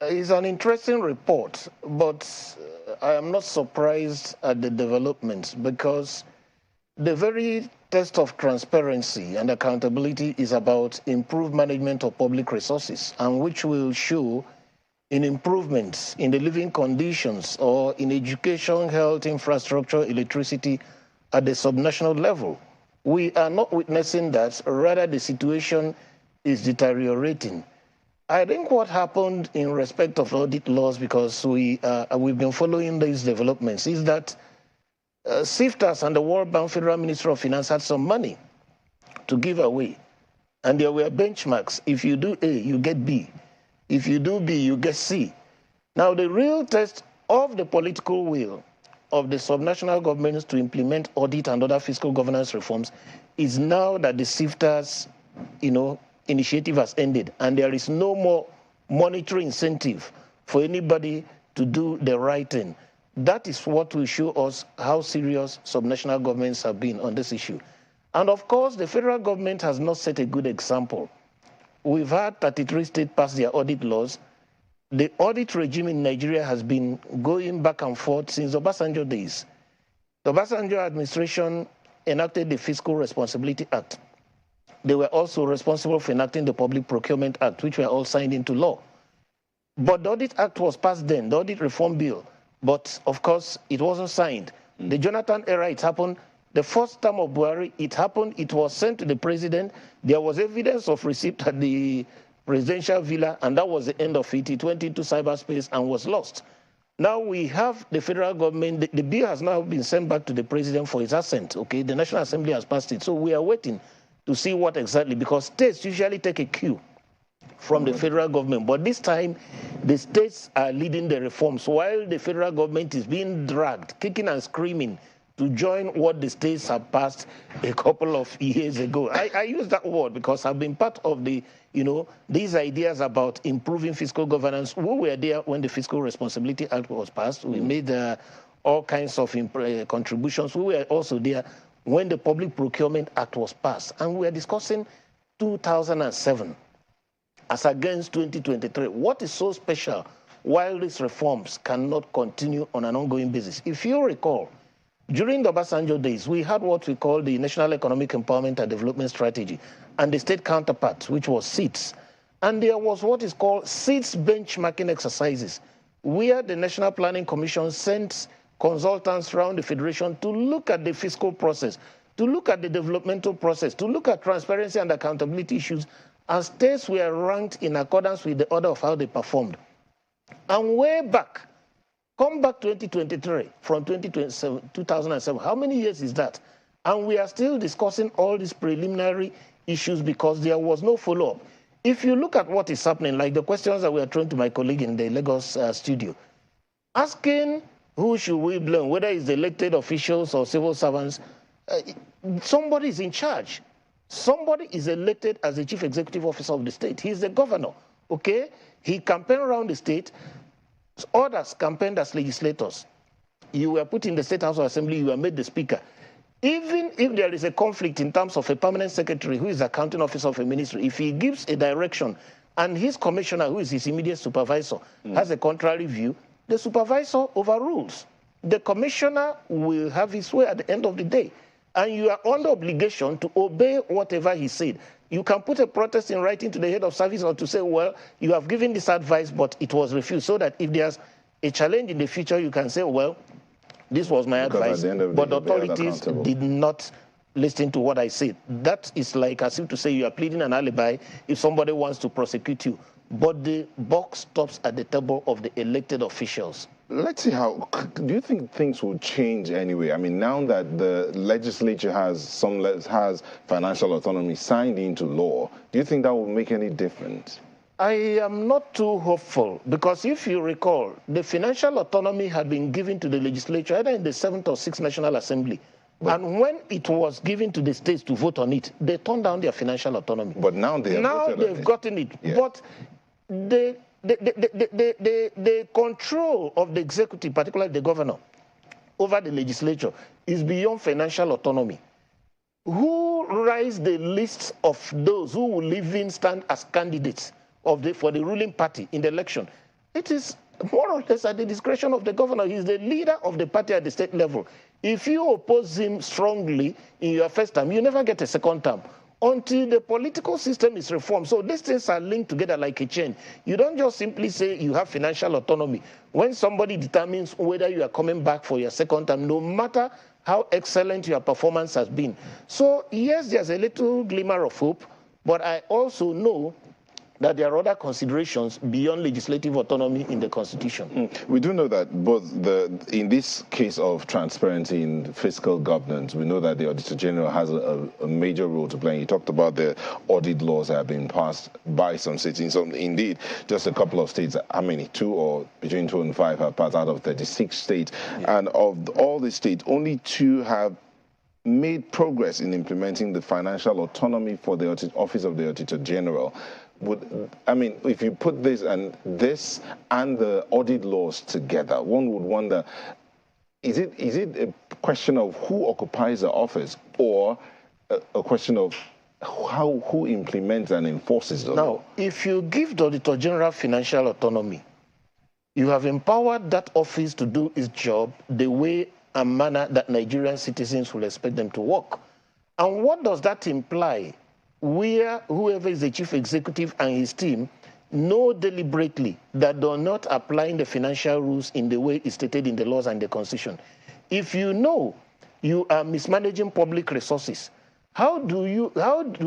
it's an interesting report, but I am not surprised at the developments, because the very test of transparency and accountability is about improved management of public resources, and which will show in improvements in the living conditions or in education, health, infrastructure, electricity at the subnational level. We are not witnessing that, rather the situation is deteriorating. I think what happened in respect of audit laws, because we've been following these developments, is that CFTAS and the World Bank Federal Ministry of Finance had some money to give away. And there were benchmarks. If you do A, you get B. If you do B, you get C. Now, the real test of the political will of the subnational governments to implement audit and other fiscal governance reforms is now that the CFTAS, initiative has ended, and there is no more monetary incentive for anybody to do the right thing. That is what will show us how serious subnational governments have been on this issue. And of course, the federal government has not set a good example. we've had 33 states pass their audit laws. The audit regime in Nigeria has been going back and forth since the Obasanjo days. The Obasanjo administration enacted the Fiscal Responsibility Act. They were also responsible for enacting the Public Procurement Act, which were all signed into law. But the Audit Act was passed then, the Audit Reform Bill, but of course it wasn't signed. The Jonathan era, it happened. The first term of Buhari, it happened, it was sent to the president. There was evidence of receipt at the presidential villa, and that was the end of it. It went into cyberspace and was lost. Now we have the federal government, the bill has now been sent back to the president for his assent, okay? The National Assembly has passed it. So we are waiting to see what exactly, because states usually take a cue from the federal government. But this time, the states are leading the reforms while the federal government is being dragged, kicking and screaming to join what the states have passed a couple of years ago. I use that word because I've been part of the, these ideas about improving fiscal governance. We were there when the Fiscal Responsibility Act was passed. We made all kinds of contributions. We were also there when the Public Procurement Act was passed. And we are discussing 2007 as against 2023. What is so special while these reforms cannot continue on an ongoing basis? If you recall, during the Obasanjo days, we had what we call the National Economic Empowerment and Development Strategy and the state counterpart, which was SEEDS. And there was what is called SEEDS benchmarking exercises, where the National Planning Commission sent consultants around the Federation to look at the fiscal process, to look at the developmental process, to look at transparency and accountability issues, and states were ranked in accordance with the order of how they performed. And way back, come back 2023, from 2007, how many years is that? And we are still discussing all these preliminary issues because there was no follow-up. If you look at what is happening, like the questions that were thrown to my colleague in the Lagos studio, asking who should we blame, whether it's the elected officials or civil servants, somebody is in charge. Somebody is elected as the chief executive officer of the state. He's the governor, okay? He campaigned around the state. Others campaigned as legislators. You were put in the State House of Assembly, you were made the speaker. Even if there is a conflict in terms of a permanent secretary who is the accounting officer of a ministry, if he gives a direction and his commissioner, who is his immediate supervisor, has a contrary view, the supervisor overrules. The commissioner will have his way at the end of the day. And you are under obligation to obey whatever he said. You can put a protest in writing to the head of service or to say, well, you have given this advice, but it was refused, so that if there's a challenge in the future, you can say, well, this was my advice, but the authorities did not listen to what I said. That is like as if to say you are pleading an alibi if somebody wants to prosecute you. But the buck stops at the table of the elected officials. Let's see how, do you think things will change anyway? I mean, now that the legislature has financial autonomy signed into law, do you think that will make any difference? I am not too hopeful, because if you recall, the financial autonomy had been given to the legislature either in the 7th or 6th National Assembly. And when it was given to the states to vote on it, they turned down their financial autonomy. But now they've gotten it. Yeah. But the control of the executive, particularly the governor, over the legislature is beyond financial autonomy. Who writes the lists of those who will even stand as candidates for the ruling party in the election? It is more or less at the discretion of the governor. He's the leader of the party at the state level. If you oppose him strongly in your first term, you never get a second term until the political system is reformed. So these things are linked together like a chain. You don't just simply say you have financial autonomy. When somebody determines whether you are coming back for your second term, no matter how excellent your performance has been. So yes, there's a little glimmer of hope, but I also know that there are other considerations beyond legislative autonomy in the Constitution. We do know that in this case of transparency in fiscal governance, we know that the Auditor General has a major role to play. You talked about the audit laws that have been passed by some states. So indeed, just a couple of states, how many? 2 or between 2 and 5 have passed out of 36 states. Yeah. And of all the states, only 2 have made progress in implementing the financial autonomy for the Office of the Auditor General. If you put this and the audit laws together, one would wonder, is it a question of who occupies the office, or a question of who implements and enforces those? Now, if you give the Auditor General financial autonomy, you have empowered that office to do its job the way and manner that Nigerian citizens will expect them to work. And what does that imply? Where whoever is the chief executive and his team know deliberately that they're not applying the financial rules in the way it's stated in the laws and the Constitution. If you know you are mismanaging public resources, how do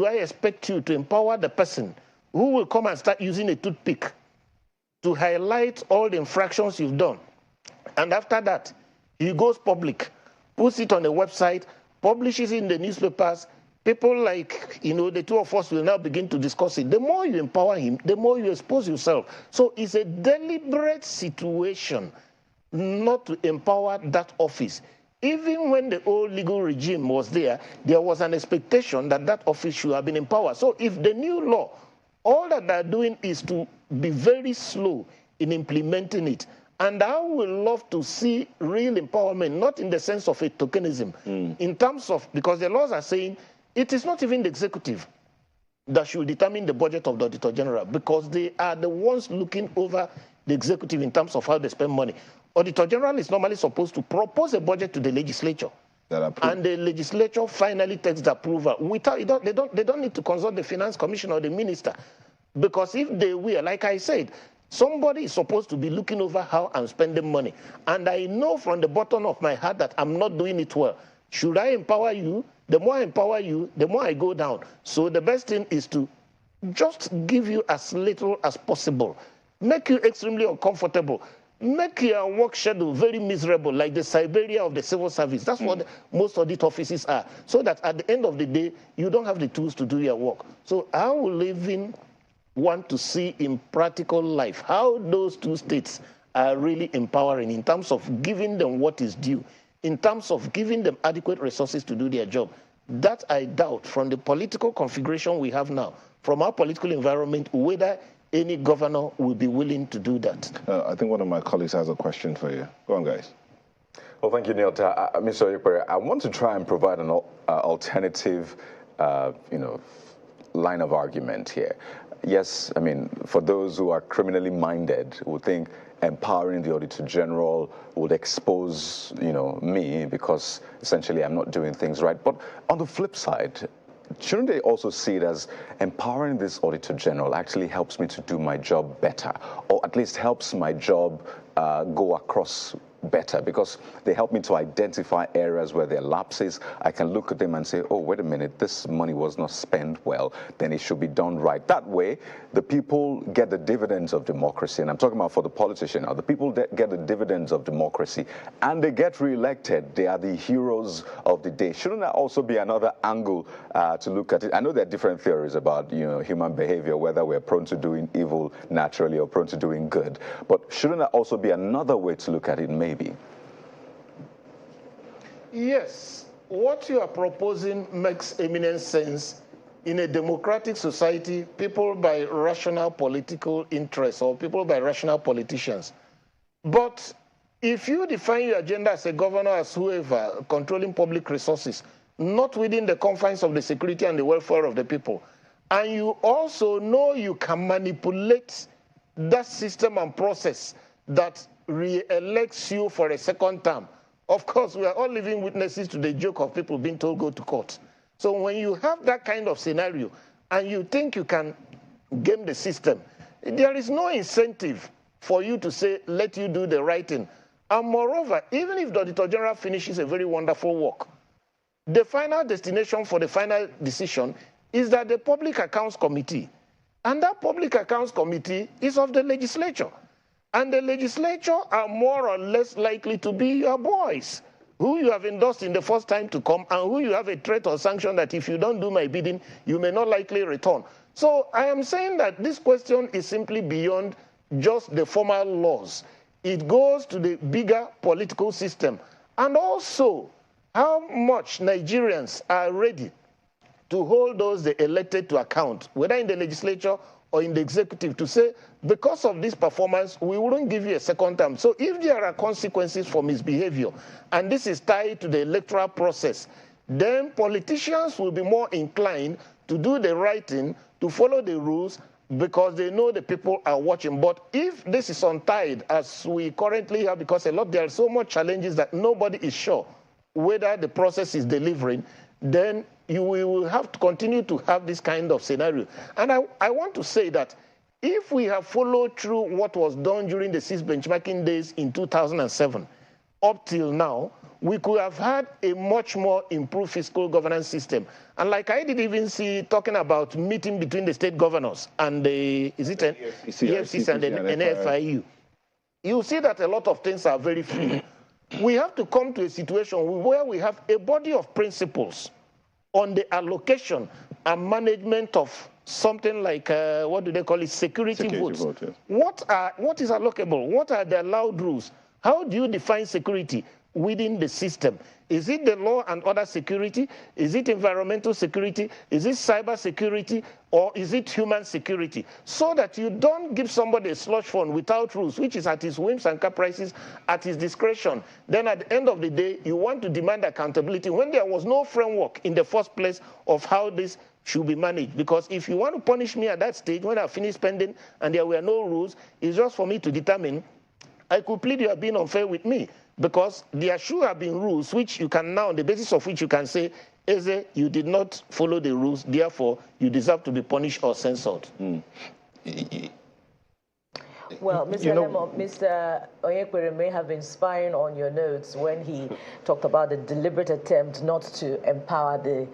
I expect you to empower the person who will come and start using a toothpick to highlight all the infractions you've done? And after that, he goes public, puts it on a website, publishes it in the newspapers. People like, the two of us will now begin to discuss it. The more you empower him, the more you expose yourself. So it's a deliberate situation not to empower that office. Even when the old legal regime was there was an expectation that that office should have been empowered. So if the new law, all that they're doing is to be very slow in implementing it, and I would love to see real empowerment, not in the sense of a tokenism, in terms of, because the laws are saying it is not even the executive that should determine the budget of the Auditor General, because they are the ones looking over the executive in terms of how they spend money. Auditor General is normally supposed to propose a budget to the legislature, and the legislature finally takes the approval. Without, they don't need to consult the Finance Commission or the minister, because if they will, like I said, somebody is supposed to be looking over how I'm spending money. And I know from the bottom of my heart that I'm not doing it well. Should I empower you? The more I empower you, the more I go down. So the best thing is to just give you as little as possible. Make you extremely uncomfortable. Make your work schedule very miserable, like the Siberia of the civil service. That's what most audit offices are. So that at the end of the day, you don't have the tools to do your work. So I will even want to see in practical life how those two states are really empowering in terms of giving them what is due, in terms of giving them adequate resources to do their job. That I doubt, from the political configuration we have now, from our political environment, whether any governor will be willing to do that. I think one of my colleagues has a question for you. Go on, guys. Well, thank you, Neil. Mr. Oyekpere, I want to try and provide an alternative, line of argument here. Yes, I mean, for those who are criminally minded, who think empowering the Auditor General would expose, me, because essentially I'm not doing things right. But on the flip side, shouldn't they also see it as empowering this Auditor General actually helps me to do my job better, or at least helps my job go across better, because they help me to identify areas where there are lapses. I can look at them and say, oh, wait a minute, this money was not spent well, then it should be done right. That way, the people get the dividends of democracy, and I'm talking about for the politician now. The people that get the dividends of democracy, and they get re-elected. They are the heroes of the day. Shouldn't that also be another angle to look at it? I know there are different theories about, human behavior, whether we're prone to doing evil naturally or prone to doing good. But shouldn't that also be another way to look at it, maybe? Yes, what you are proposing makes eminent sense. In a democratic society, people by rational political interests or people by rational politicians. But if you define your agenda as a governor, as whoever, controlling public resources, not within the confines of the security and the welfare of the people, and you also know you can manipulate that system and process that re-elects you for a second term. Of course, we are all living witnesses to the joke of people being told go to court. So when you have that kind of scenario and you think you can game the system, there is no incentive for you to say, let you do the right thing. And moreover, even if the Auditor General finishes a very wonderful work, the final destination for the final decision is that the Public Accounts Committee. And that Public Accounts Committee is of the legislature. And the legislature are more or less likely to be your boys, who you have endorsed in the first time to come and who you have a threat or sanction that if you don't do my bidding, you may not likely return. So I am saying that this question is simply beyond just the formal laws. It goes to the bigger political system. And also, how much Nigerians are ready to hold those they elected to account, whether in the legislature or in the executive, to say, because of this performance, we wouldn't give you a second term. So if there are consequences for misbehavior, and this is tied to the electoral process, then politicians will be more inclined to do the right thing, to follow the rules, because they know the people are watching. But if this is untied, as we currently have, because there are so much challenges that nobody is sure whether the process is delivering, then you will have to continue to have this kind of scenario. And I want to say that if we have followed through what was done during the 6 benchmarking days in 2007, up till now, we could have had a much more improved fiscal governance system. And like I did even see talking about meeting between the state governors and the, is it an EFCC and the NFIU. You see that a lot of things are very free. We have to come to a situation where we have a body of principles on the allocation and management of something like, what do they call it, security votes. Vote, yes. What is allocable? What are the allowed rules? How do you define security within the system? Is it the law and order security? Is it environmental security? Is it cyber security? Or is it human security? So that you don't give somebody a slush fund without rules, which is at his whims and caprices, at his discretion. Then at the end of the day, you want to demand accountability when there was no framework in the first place of how this should be managed. Because if you want to punish me at that stage, when I finish spending and there were no rules, it's just for me to determine. I could plead you have been unfair with me, because there should have been rules which you can now, on the basis of which you can say, Eze, you did not follow the rules, therefore you deserve to be punished or censored. Well, Mr. Onyekwere may have been spying on your notes when he talked about the deliberate attempt not to empower the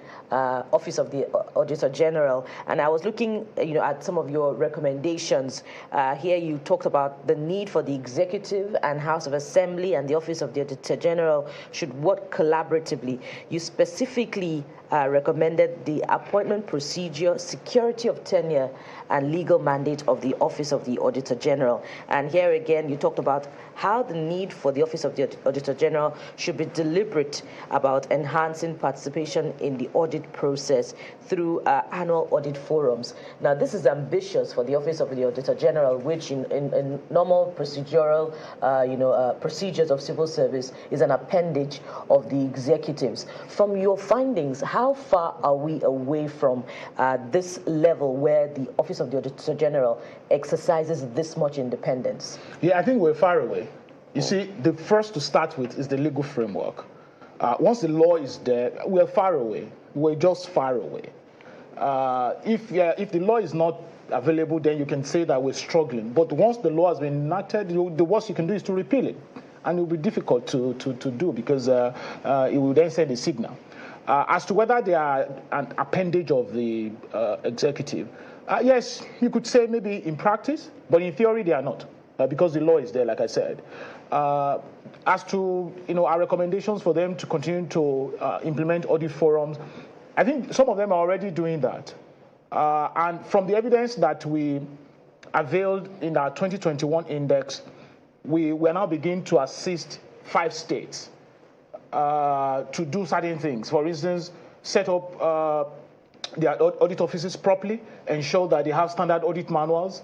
Office of the Auditor General. And I was looking, at some of your recommendations. Here you talked about the need for the Executive and House of Assembly and the Office of the Auditor General should work collaboratively. You specifically recommended the appointment procedure, security of tenure, and legal mandate of the Office of the Auditor General. And here again, you talked about how the need for the Office of the Auditor General should be deliberate about enhancing participation in the audit process through annual audit forums. Now, this is ambitious for the Office of the Auditor General, which in normal procedural, procedures of civil service is an appendage of the executives. From your findings, how far are we away from this level where the Office of the Auditor General exercises this much independence? Yeah, I think we're far away. You see, the first to start with is the legal framework. Once the law is there, we're far away. We're just far away. If the law is not available, then you can say that we're struggling. But once the law has been enacted, the worst you can do is to repeal it. And it will be difficult to do, because it will then send a signal. As to whether they are an appendage of the executive, yes, you could say maybe in practice, but in theory they are not, because the law is there, like I said. As to our recommendations for them to continue to implement audit forums, I think some of them are already doing that. And from the evidence that we availed in our 2021 index, we now begin to assist 5 states to do certain things. For instance, set up their audit offices properly, ensure that they have standard audit manuals,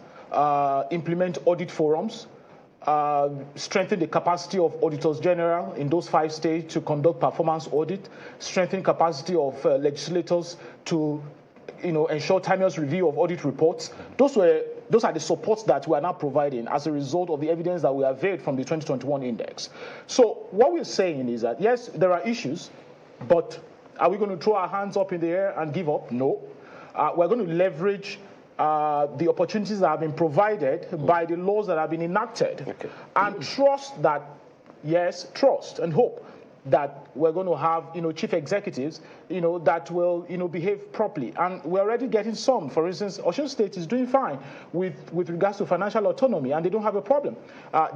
implement audit forums, strengthen the capacity of auditors general in those 5 states to conduct performance audit, strengthen capacity of legislators to ensure timeous review of audit reports. Those are the supports that we are now providing as a result of the evidence that we have availed from the 2021 index. So what we're saying is that, yes, there are issues, but are we going to throw our hands up in the air and give up? No. We're going to leverage the opportunities that have been provided by the laws that have been enacted, and trust that, yes, trust and hope that we're going to have, chief executives, that will, behave properly. And we're already getting some. For instance, Osun State is doing fine with regards to financial autonomy, and they don't have a problem.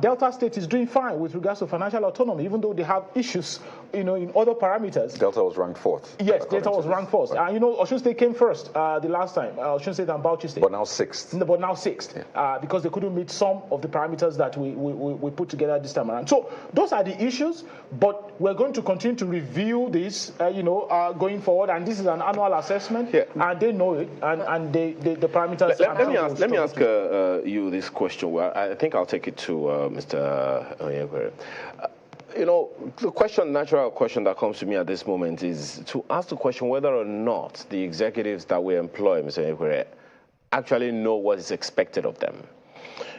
Delta State is doing fine with regards to financial autonomy, even though they have issues, in other parameters. Delta was ranked 4th. Yes, Delta was ranked 4th. Osun State came first the last time. Osun State and Bauchi State. But now 6th. But now 6th, because they couldn't meet some of the parameters that we put together this time around. So those are the issues, but we're going to continue to review this, going forward, and this is an annual assessment, and they know it, and the parameters. Let me ask you this question. Well, I think I'll take it to Mr. Onyekwere. you know, the natural question that comes to me at this moment is to ask the question whether or not the executives that we employ, Mr. Ekwere, actually know what is expected of them.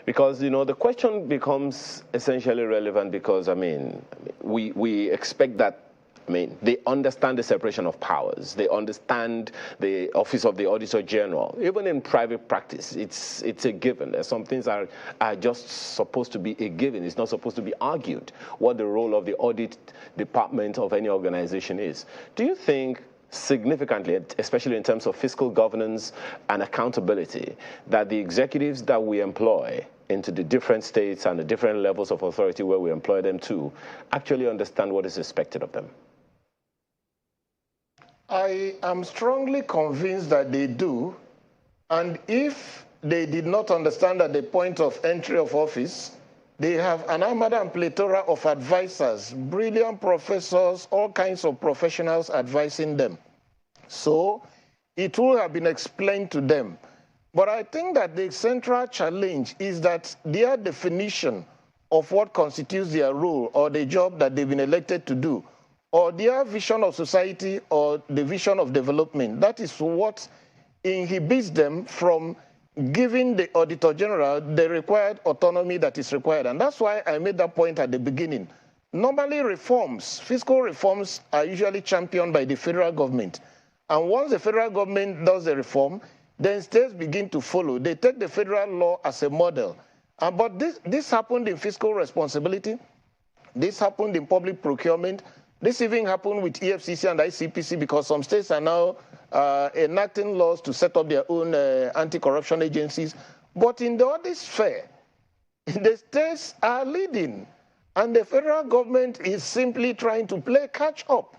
Because, you know, the question becomes essentially relevant because, I mean, we expect that, I mean, they understand the separation of powers. They understand the Office of the Auditor General. Even in private practice, it's a given. There's some things are just supposed to be a given. It's not supposed to be argued what the role of the audit department of any organization is. Do you think significantly, especially in terms of fiscal governance and accountability, that the executives that we employ into the different states and the different levels of authority where we employ them to actually understand what is expected of them? I am strongly convinced that they do, and if they did not understand at the point of entry of office, they have an armada and plethora of advisors, brilliant professors, all kinds of professionals advising them. So it will have been explained to them. But I think that the central challenge is that their definition of what constitutes their role or the job that they've been elected to do, or their vision of society or the vision of development, that is what inhibits them from giving the Auditor General the required autonomy that is required. And that's why I made that point at the beginning. Normally reforms, fiscal reforms, are usually championed by the federal government. And once the federal government does the reform, then states begin to follow. They take the federal law as a model. But this happened in fiscal responsibility. This happened in public procurement. This even happened with EFCC and ICPC because some states are now enacting laws to set up their own anti-corruption agencies. But in the audit sphere, the states are leading. And the federal government is simply trying to play catch up.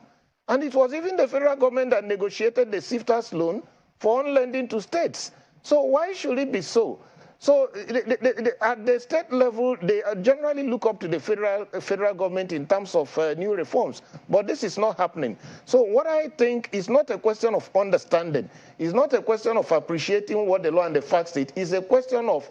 And it was even the federal government that negotiated the SIFTAS loan for on-lending to states. So why should it be so? So at the state level, they generally look up to the federal government in terms of new reforms. But this is not happening. So what I think is not a question of understanding. It's not a question of appreciating what the law and the facts state. It's a question of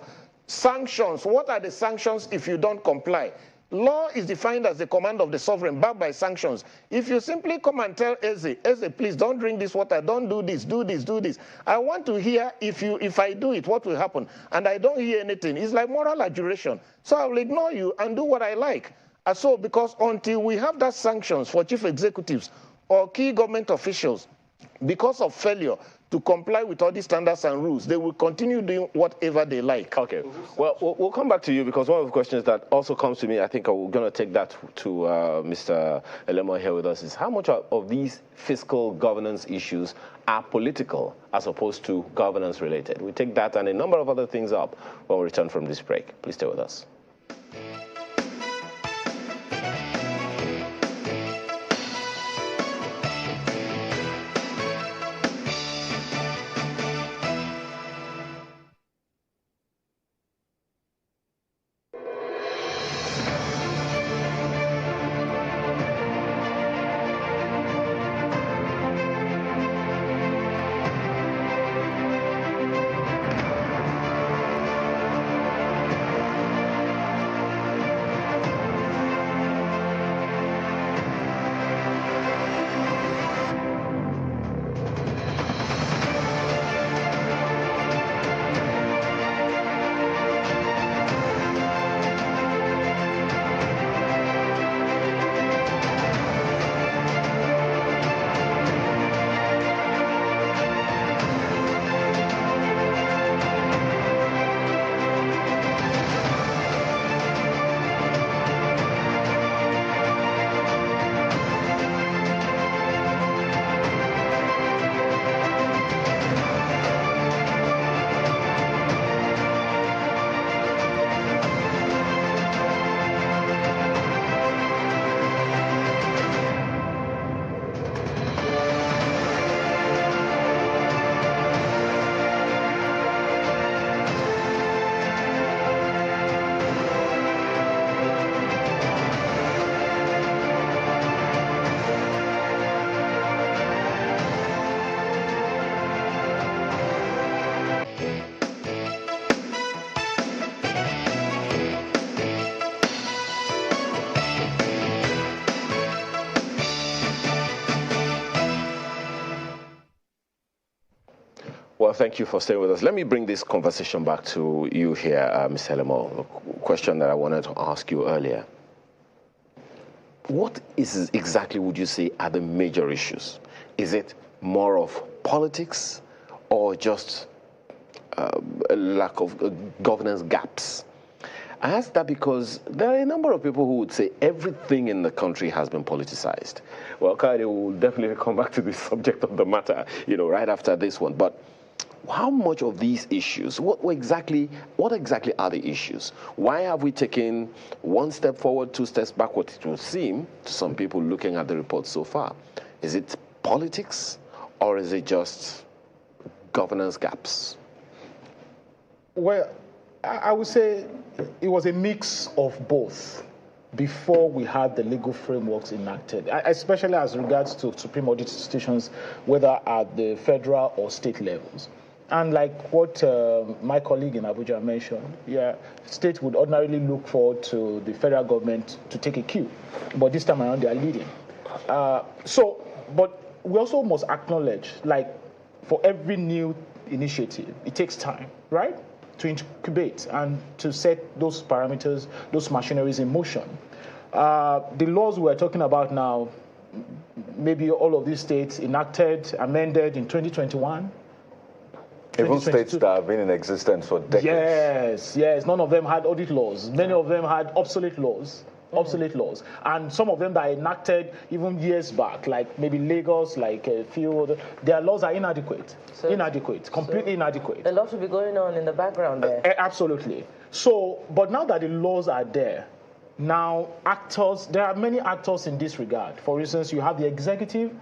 sanctions. What are the sanctions if you don't comply? Law is defined as the command of the sovereign, backed by sanctions. If you simply come and tell Eze, please don't drink this water, don't do this, do this, do this. I want to hear if I do it, what will happen? And I don't hear anything. It's like moral adjuration. So I will ignore you and do what I like. And so because until we have that sanctions for chief executives or key government officials, because of failure to comply with all these standards and rules, they will continue doing whatever they like. Okay. Well, we'll come back to you because one of the questions that also comes to me, I think we're going to take that to Mr. Elemo here with us, is how much of these fiscal governance issues are political as opposed to governance related? We take that and a number of other things up when we return from this break. Please stay with us. Well, thank you for staying with us. Let me bring this conversation back to you here, Ms. Helemo. A question that I wanted to ask you earlier. What is exactly, would you say, are the major issues? Is it more of politics or just a lack of governance gaps? I ask that because there are a number of people who would say everything in the country has been politicized. Well, Kaide will definitely come back to the subject of the matter, right after this one. But how much of these issues, what exactly are the issues? Why have we taken one step forward, two steps backward, it will seem, to some people looking at the report so far? Is it politics or is it just governance gaps? Well, I would say it was a mix of both before we had the legal frameworks enacted, especially as regards to Supreme Audit institutions, whether at the federal or state levels. And like what my colleague in Abuja mentioned, states would ordinarily look forward to the federal government to take a cue, but this time around they are leading. But we also must acknowledge, like for every new initiative, it takes time, right? To incubate and to set those parameters, those machineries in motion. The laws we're talking about now, maybe all of these states enacted, amended in 2021. Even states that have been in existence for decades. Yes. None of them had audit laws. Many of them had obsolete laws. And some of them that are enacted even years back, like maybe Lagos, like a few other, their laws are inadequate. Completely inadequate. A lot will be going on in the background there. Absolutely. But now that the laws are there, now there are many actors in this regard. For instance, you have the executive,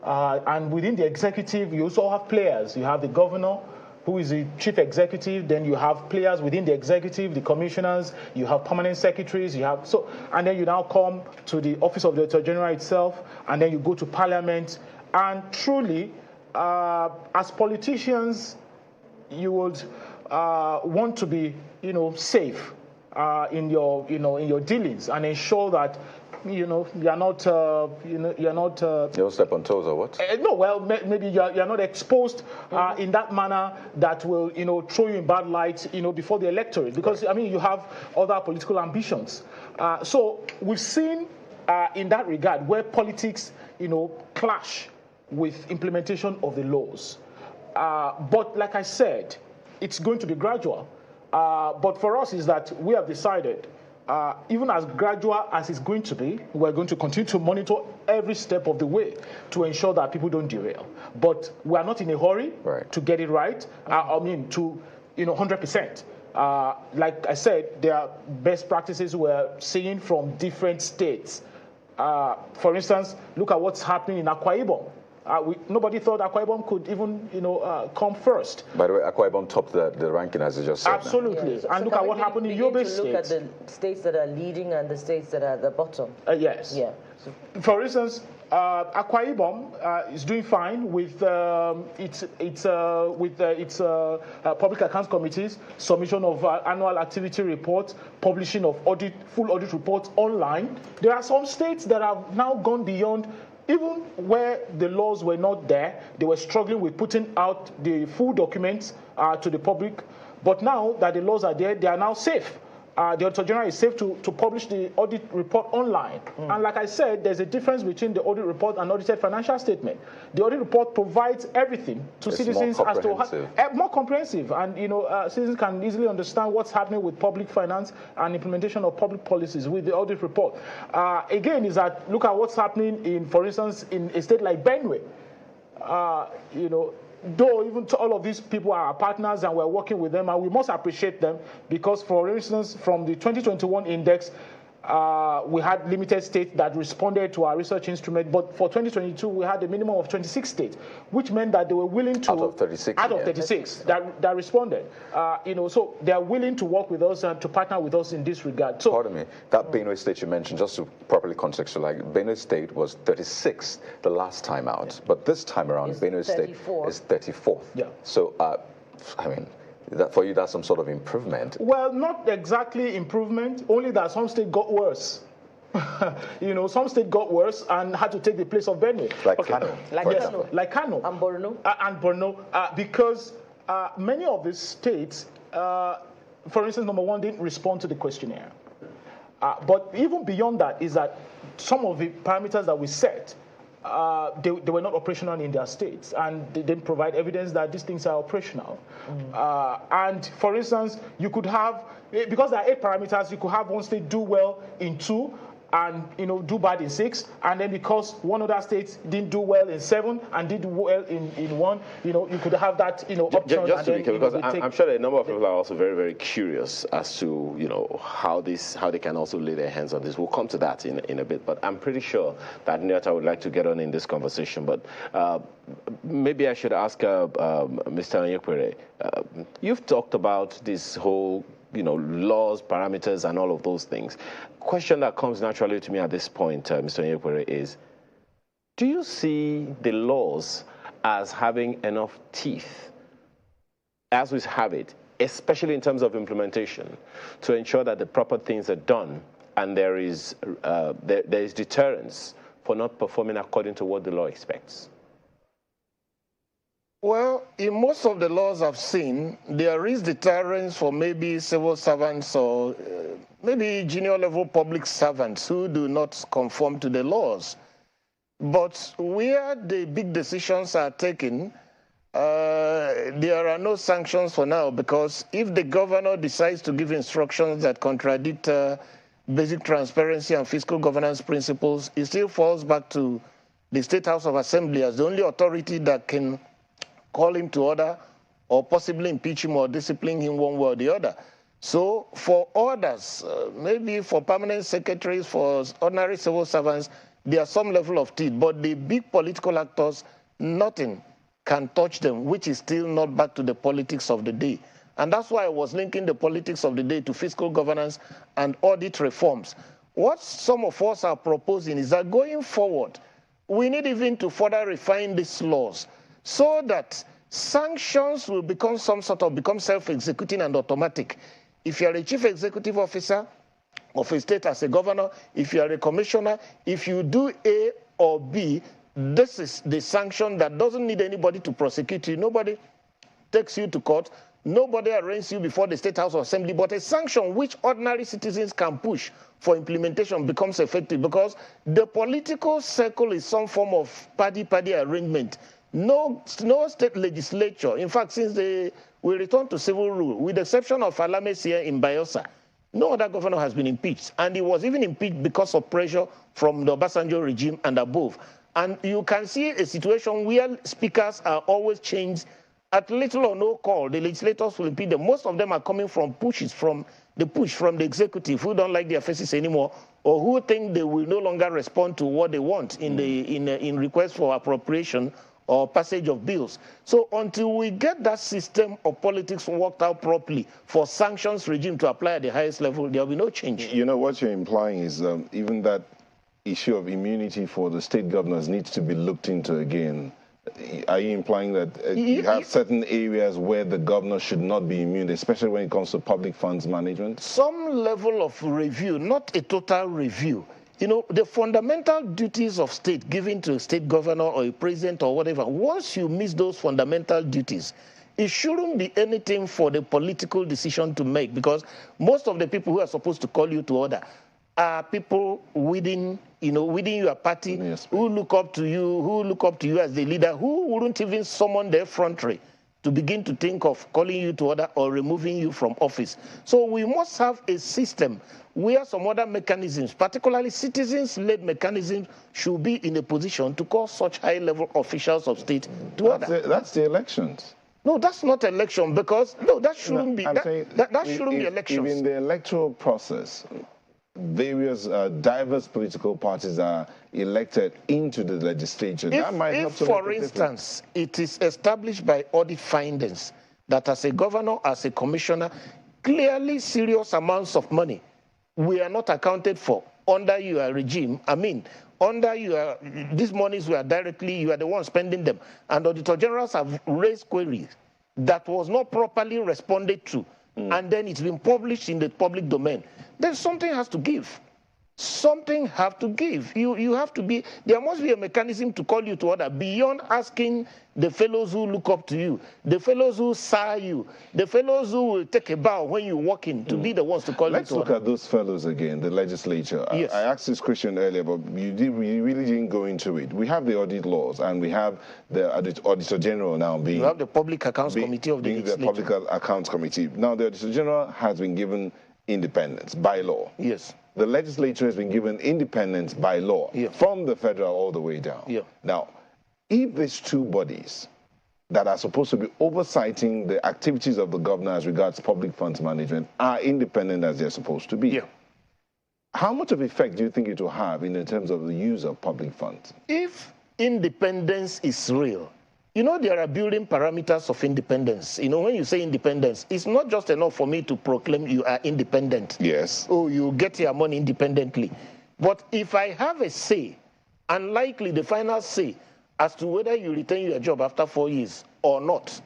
and within the executive, you also have players. You have the governor, who is the chief executive, then you have players within the executive, the commissioners, you have permanent secretaries, and then you now come to the office of the Attorney General itself, and then you go to Parliament, and truly, as politicians, you would want to be, safe in your dealings and ensure that you don't step on toes or what? No, well, maybe you're not exposed in that manner that will, throw you in bad light, before the electorate. Because, you have other political ambitions. So we've seen in that regard where politics, clash with implementation of the laws. But like I said, it's going to be gradual. But for us is that we have decided even as gradual as it's going to be, we're going to continue to monitor every step of the way to ensure that people don't derail. But we are not in a hurry to get it right. 100%. Like I said, there are best practices we're seeing from different states. For instance, look at what's happening in Akwa Ibom. Nobody thought Akwa Ibom could even, come first. By the way, Akwa Ibom topped the ranking, as you just said. Absolutely. Yes. And so look at what happened in Yobe State. Look at the states that are leading and the states that are at the bottom. Yes. Yeah. For instance, Akwa Ibom is doing fine with its public accounts committees, submission of annual activity reports, publishing of full audit reports online. There are some states that have now gone beyond. Even where the laws were not there, they were struggling with putting out the full documents to the public. But now that the laws are there, they are now safe. The Auditor General is safe to publish the audit report online. And like I said, there's a difference between the audit report and audited financial statement. The audit report provides everything to citizens as to more comprehensive, and citizens can easily understand what's happening with public finance and implementation of public policies with the audit report. Again, is that look at what's happening for instance, in a state like Benue. Though even all of these people are our partners and we're working with them, and we must appreciate them because, for instance, from the 2021 index, we had limited states that responded to our research instrument, but for 2022 we had a minimum of 26 states, which meant that they were willing to out of 36 that responded. So they are willing to work with us and to partner with us in this regard. So, pardon me, that Benue State you mentioned, just to properly contextualize, Benue State was 36th the last time out, but this time around Benue State is 34th. Yeah. So for you, that's some sort of improvement. Well, not exactly improvement, only that some states got worse. You know, some state got worse and had to take the place of Benue. Like Kano. Like Kano. And Borno. And Borno, because many of these states, for instance, number one, didn't respond to the questionnaire. But even beyond that is that some of the parameters that we set, they were not operational in their states, and they didn't provide evidence that these things are operational. And for instance, you could have, because there are 8 parameters, you could have one state do well in 2 and do bad in 6, and then because one other state didn't do well in 7 and did well in 1, you could have that option. Just to be clear, because I'm sure that a number of people are also very, very curious as to how they can also lay their hands on this. We'll come to that in a bit, but I'm pretty sure that Nyota would like to get on in this conversation. But maybe I should ask Mr. Onyekwere. You've talked about this whole laws, parameters, and all of those things. Question that comes naturally to me at this point, Mr. Onyekwere, is, do you see the laws as having enough teeth, as we have it, especially in terms of implementation, to ensure that the proper things are done and there is deterrence for not performing according to what the law expects? Well, in most of the laws I've seen, there is deterrence for maybe civil servants or maybe junior level public servants who do not conform to the laws. But where the big decisions are taken, there are no sanctions for now, because if the governor decides to give instructions that contradict basic transparency and fiscal governance principles, it still falls back to the State House of Assembly as the only authority that can call him to order or possibly impeach him or discipline him one way or the other. So for orders, maybe for permanent secretaries, for ordinary civil servants, there's some level of teeth. But the big political actors, nothing can touch them, which is still not back to the politics of the day. And that's why I was linking the politics of the day to fiscal governance and audit reforms. What some of us are proposing is that going forward, we need even to further refine these laws, so that sanctions will become become self-executing and automatic. If you are a chief executive officer of a state as a governor, if you are a commissioner, if you do A or B, this is the sanction that doesn't need anybody to prosecute you. Nobody takes you to court. Nobody arraigns you before the State House of Assembly. But a sanction which ordinary citizens can push for implementation becomes effective, because the political circle is some form of party arrangement. No state legislature, in fact, since we returned to civil rule, with the exception of Alames here in Bayelsa, no other governor has been impeached. And he was even impeached because of pressure from the Obasanjo regime and above. And you can see a situation where speakers are always changed at little or no call. The legislators will impeach them. Most of them are coming from push from the executive, who don't like their faces anymore, or who think they will no longer respond to what they want in requests for appropriation or passage of bills. So until we get that system of politics worked out properly for sanctions regime to apply at the highest level, there will be no change. What you're implying is even that issue of immunity for the state governors needs to be looked into again. Are you implying that you have certain areas where the governor should not be immune, especially when it comes to public funds management? Some level of review, not a total review. The fundamental duties of state given to a state governor or a president or whatever, once you miss those fundamental duties, it shouldn't be anything for the political decision to make, because most of the people who are supposed to call you to order are people within your party, yes, who look up to you as the leader, who wouldn't even summon their effrontery to begin to think of calling you to order or removing you from office. So we must have a system where some other mechanisms, particularly citizens-led mechanisms, should be in a position to call such high-level officials of state to order. That's the elections. No, that's not election, because that shouldn't be. That shouldn't be elections. If in the electoral process, various diverse political parties are elected into the legislature, that might help to make a difference. For instance, it is established by audit findings that as a governor, as a commissioner, clearly serious amounts of money we are not accounted for under your regime. Under your, these monies were directly, you are the one spending them. And auditor generals have raised queries that was not properly responded to. And then it's been published in the public domain. Then something has to give. something have to give. You have to be, there must be a mechanism to call you to order beyond asking the fellows who look up to you, the fellows who sire you, the fellows who will take a bow when you walk in to be the ones to call you to order. Let's look at those fellows again, the legislature. Yes. I asked this question earlier, but you really didn't go into it. We have the audit laws, and we have the Auditor General now being... You have the Public Accounts Committee of the legislature. The Public Accounts Committee. Now, the Auditor General has been given independence by law. Yes. The legislature has been given independence by law, from the federal all the way down. Yeah. Now, if these two bodies that are supposed to be oversighting the activities of the governor as regards public funds management are independent as they're supposed to be, how much of effect do you think it will have in terms of the use of public funds? If independence is real, you know, there are building parameters of independence. You know, when you say independence, it's not just enough for me to proclaim you are independent. Yes. Oh, you get your money independently. But if I have a say, and likely the final say, as to whether you retain your job after 4 years or not,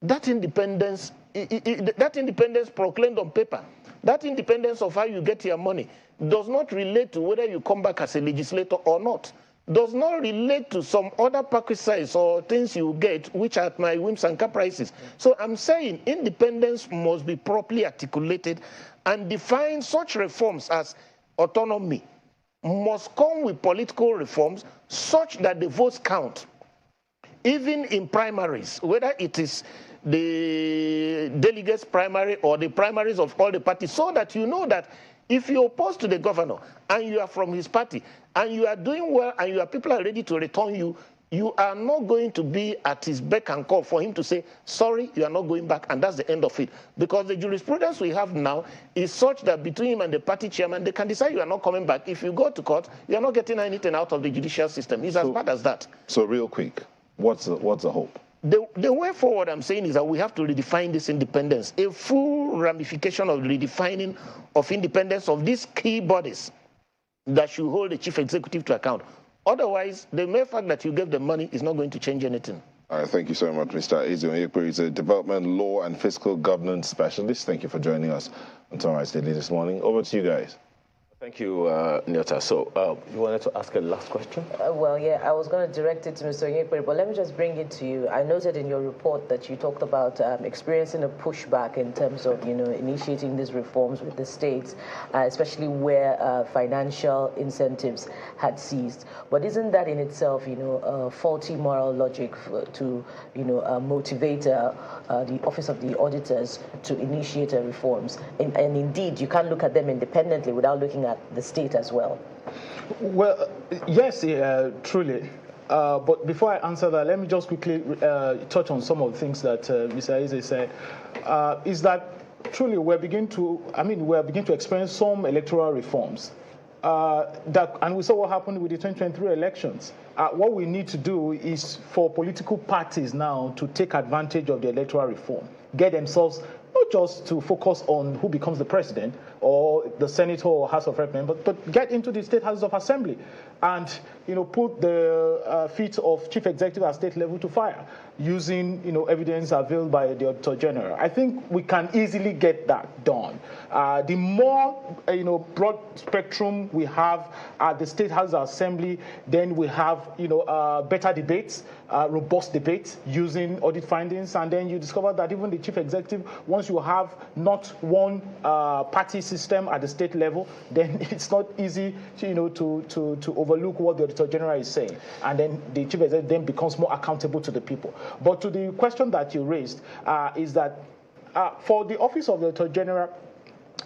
that independence, that independence proclaimed on paper, that independence of how you get your money does not relate to whether you come back as a legislator or not. Does not relate to some other perquisites or things you get, which are at my whims and caprices. So I'm saying independence must be properly articulated and define such reforms as autonomy must come with political reforms such that the votes count, even in primaries, whether it is the delegates primary or the primaries of all the parties, so that you know that if you oppose to the governor and you are from his party and you are doing well and your people are ready to return you, you are not going to be at his beck and call for him to say, sorry, you are not going back, and that's the end of it. Because the jurisprudence we have now is such that between him and the party chairman, they can decide you are not coming back. If you go to court, you are not getting anything out of the judicial system. It's as bad as that. So real quick, what's the hope? The way forward, I'm saying, is that we have to redefine this independence, a full ramification of redefining of independence of these key bodies that should hold the chief executive to account. Otherwise, the mere fact that you gave them money is not going to change anything. All right, thank you so much, Mr. Eze. He's a development law and fiscal governance specialist. Thank you for joining us on Sunrise Daily this morning. Over to you guys. Thank you, Nyota. So you wanted to ask a last question? Well, yeah, I was going to direct it to Mr. Onyekwe, but let me just bring it to you. I noted in your report that you talked about experiencing a pushback in terms of, initiating these reforms with the states, especially where financial incentives had ceased. But isn't that in itself, a faulty moral logic to, motivate the Office of the Auditors to initiate reforms? And indeed, you can't look at them independently without looking at the state as well. Well, yes, truly. But before I answer that, let me just quickly touch on some of the things that Mr. Eze said. Is that truly we're beginning to experience some electoral reforms. And we saw what happened with the 2023 elections. What we need to do is for political parties now to take advantage of the electoral reform, get themselves not just to focus on who becomes the president or the senator or House of Representatives, but get into the state houses of assembly and put the feet of chief executive at state level to fire using evidence availed by the Auditor General. I think we can easily get that done. The more broad spectrum we have at the state house of assembly, then we have better debates, robust debates using audit findings, and then you discover that even the chief executive, once you have not one party system at the state level, then it's not easy to overlook what the Auditor General is saying, and then the chief executive then becomes more accountable to the people. But to the question that you raised, is that for the Office of the Auditor General,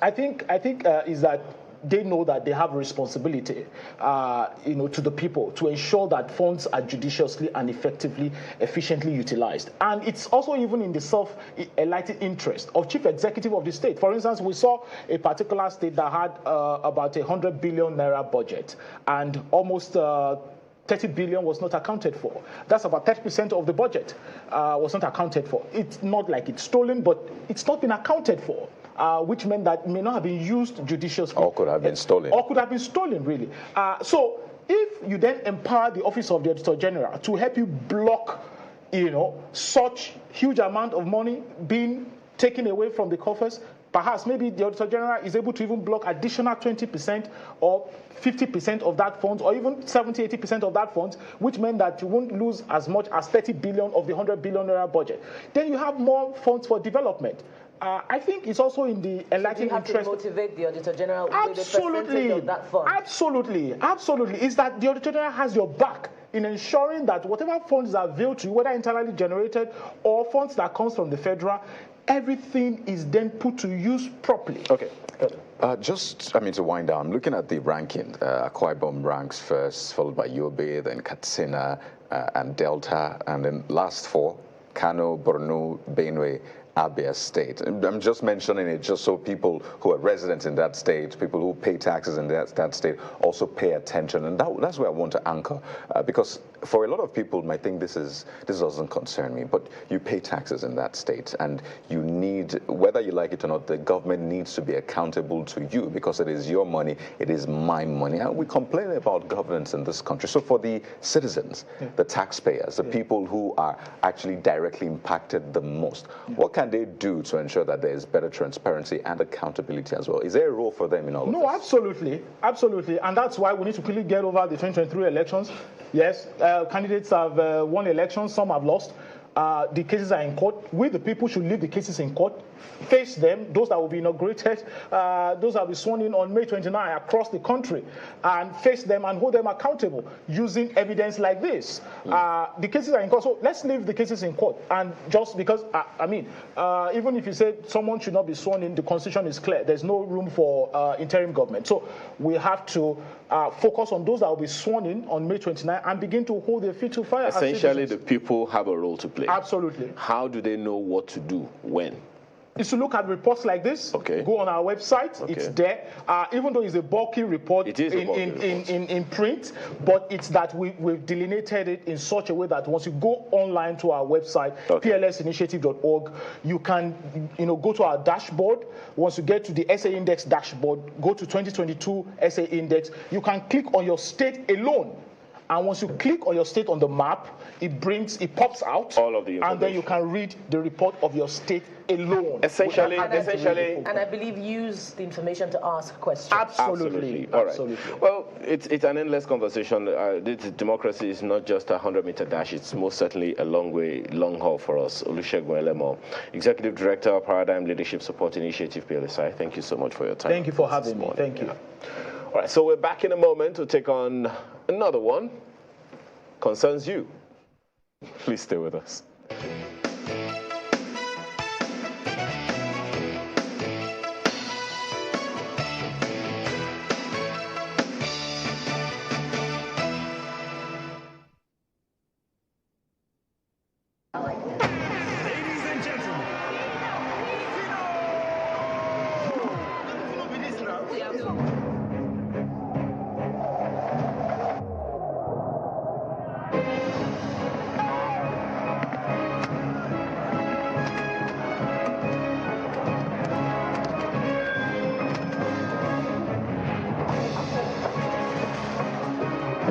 I think is that they know that they have a responsibility, to the people to ensure that funds are judiciously and efficiently utilized. And it's also even in the self-enlightened interest of chief executive of the state. For instance, we saw a particular state that had about 100 billion naira budget, and almost 30 billion was not accounted for. That's about 30% of the budget was not accounted for. It's not like it's stolen, but it's not been accounted for. Which meant that it may not have been used judiciously. Or could have been stolen. Or could have been stolen, really. So if you then empower the Office of the Auditor General to help you block, such huge amount of money being taken away from the coffers, perhaps maybe the Auditor General is able to even block additional 20% or 50% of that fund, or even 70-80% of that fund, which meant that you won't lose as much as 30 billion of the 100 billion naira budget. Then you have more funds for development. I think it's also in the enlightened interest. You have to motivate the Auditor General with a percentage of that fund. Absolutely. Is that the Auditor General has your back in ensuring that whatever funds are available to you, whether internally generated or funds that comes from the federal, everything is then put to use properly. Okay. To wind down, looking at the ranking, Akwa Ibom ranks first, followed by Yobe, then Katsina, and Delta, and then last four, Kano, Borno, Benue, Abia State. I'm just mentioning it just so people who are residents in that state, people who pay taxes in that state, also pay attention. And that's where I want to anchor, because for a lot of people might think this doesn't concern me, but you pay taxes in that state, and you need, whether you like it or not, the government needs to be accountable to you, because it is your money, it is my money. And we complain about governance in this country. So for the citizens, the taxpayers, the people who are actually directly impacted the most, what can they do to ensure that there is better transparency and accountability as well? Is there a role for them in all of this? No, absolutely. And that's why we need to quickly get over the 2023 elections. Yes, candidates have won elections, some have lost. The cases are in court. We, the people, should leave the cases in court, face them, those that will be inaugurated, those that will be sworn in on May 29 across the country, and face them and hold them accountable using evidence like this. The cases are in court, so let's leave the cases in court. And just because, even if you say someone should not be sworn in, the Constitution is clear. There's no room for interim government. So we have to focus on those that will be sworn in on May 29 and begin to hold their feet to fire. Essentially, the people have a role to play. Absolutely. How do they know what to do when? Is to look at reports like this. Okay. Go on our website. Okay. It's there. Even though it's a bulky report in print, but it's that we've delineated it in such a way that once you go online to our website, plsinitiative.org, you can go to our dashboard. Once you get to the SA Index dashboard, go to 2022 SA Index. You can click on your state alone. And once you click on your state on the map, it pops out all of the information, and then you can read the report of your state alone. Essentially, and I believe use the information to ask questions. Absolutely. All right. Well, it's an endless conversation. Democracy is not just a 100-meter dash. It's most certainly a long haul for us. Olusegun Elemo, Executive Director of Paradigm Leadership Support Initiative, PLSI. Thank you so much for your time. Thank you for having me. Thank you. All right, so we're back in a moment to take on another one. Concerns you. Please stay with us.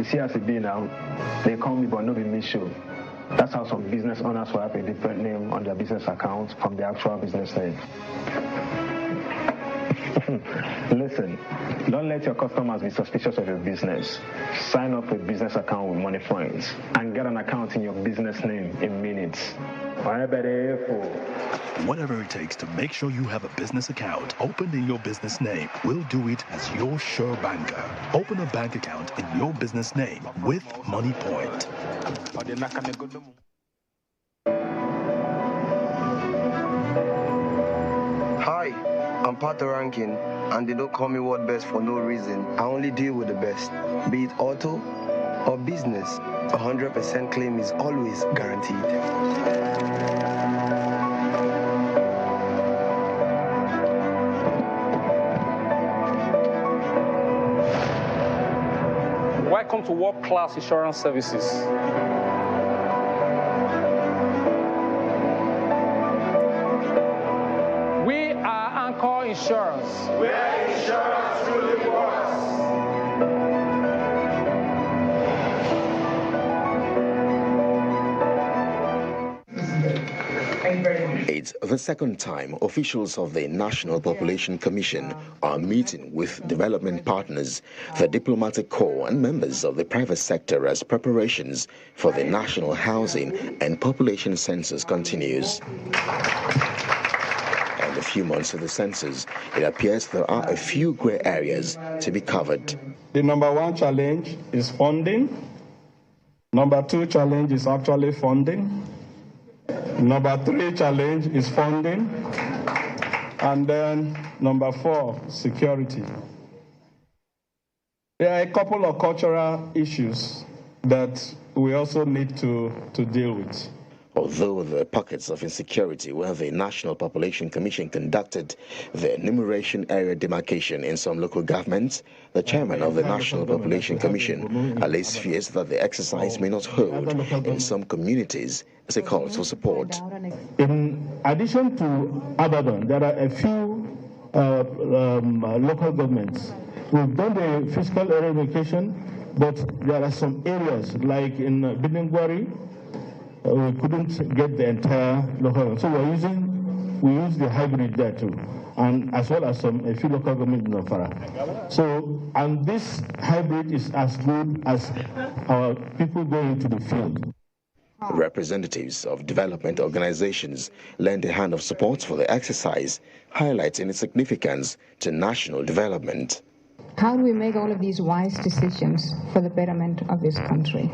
See, as it be now, they call me, but no be me show. That's how some business owners will have a different name on their business account from the actual business name. Listen, don't let your customers be suspicious of your business. Sign up a business account with Money Points and get an account in your business name in minutes. Whatever it takes to make sure you have a business account opened in your business name, we'll do it as your sure banker. Open a bank account in your business name with Money Point. Hi, I'm Pat Rankin, and they don't call me World Best for no reason. I only deal with the best, be it auto or business. 100% claim is always guaranteed. Welcome to world-class insurance services. We are Anchor Insurance, where insurance truly works. It's the second time officials of the National Population Commission are meeting with development partners, the diplomatic corps and members of the private sector as preparations for the national housing and population census continues. In a few months of the census, it appears there are a few grey areas to be covered. The number one challenge is funding. Number two challenge is actually funding. Number three challenge is funding. And then number four, security. There are a couple of cultural issues that we also need to deal with. Although there are pockets of insecurity where the National Population Commission conducted the enumeration area demarcation in some local governments, the chairman of the National Population Commission allays fears that the exercise may not hold in some communities as a call for support. In addition to Abadan, there are a few local governments. We've done the fiscal area demarcation, but there are some areas like in Bidingwari, we couldn't get the entire local, so we use the hybrid there too, and as well as a few local governments in Zamfara. So, and this hybrid is as good as our people going into the field. Representatives of development organizations lend a hand of support for the exercise, highlighting its significance to national development. How do we make all of these wise decisions for the betterment of this country?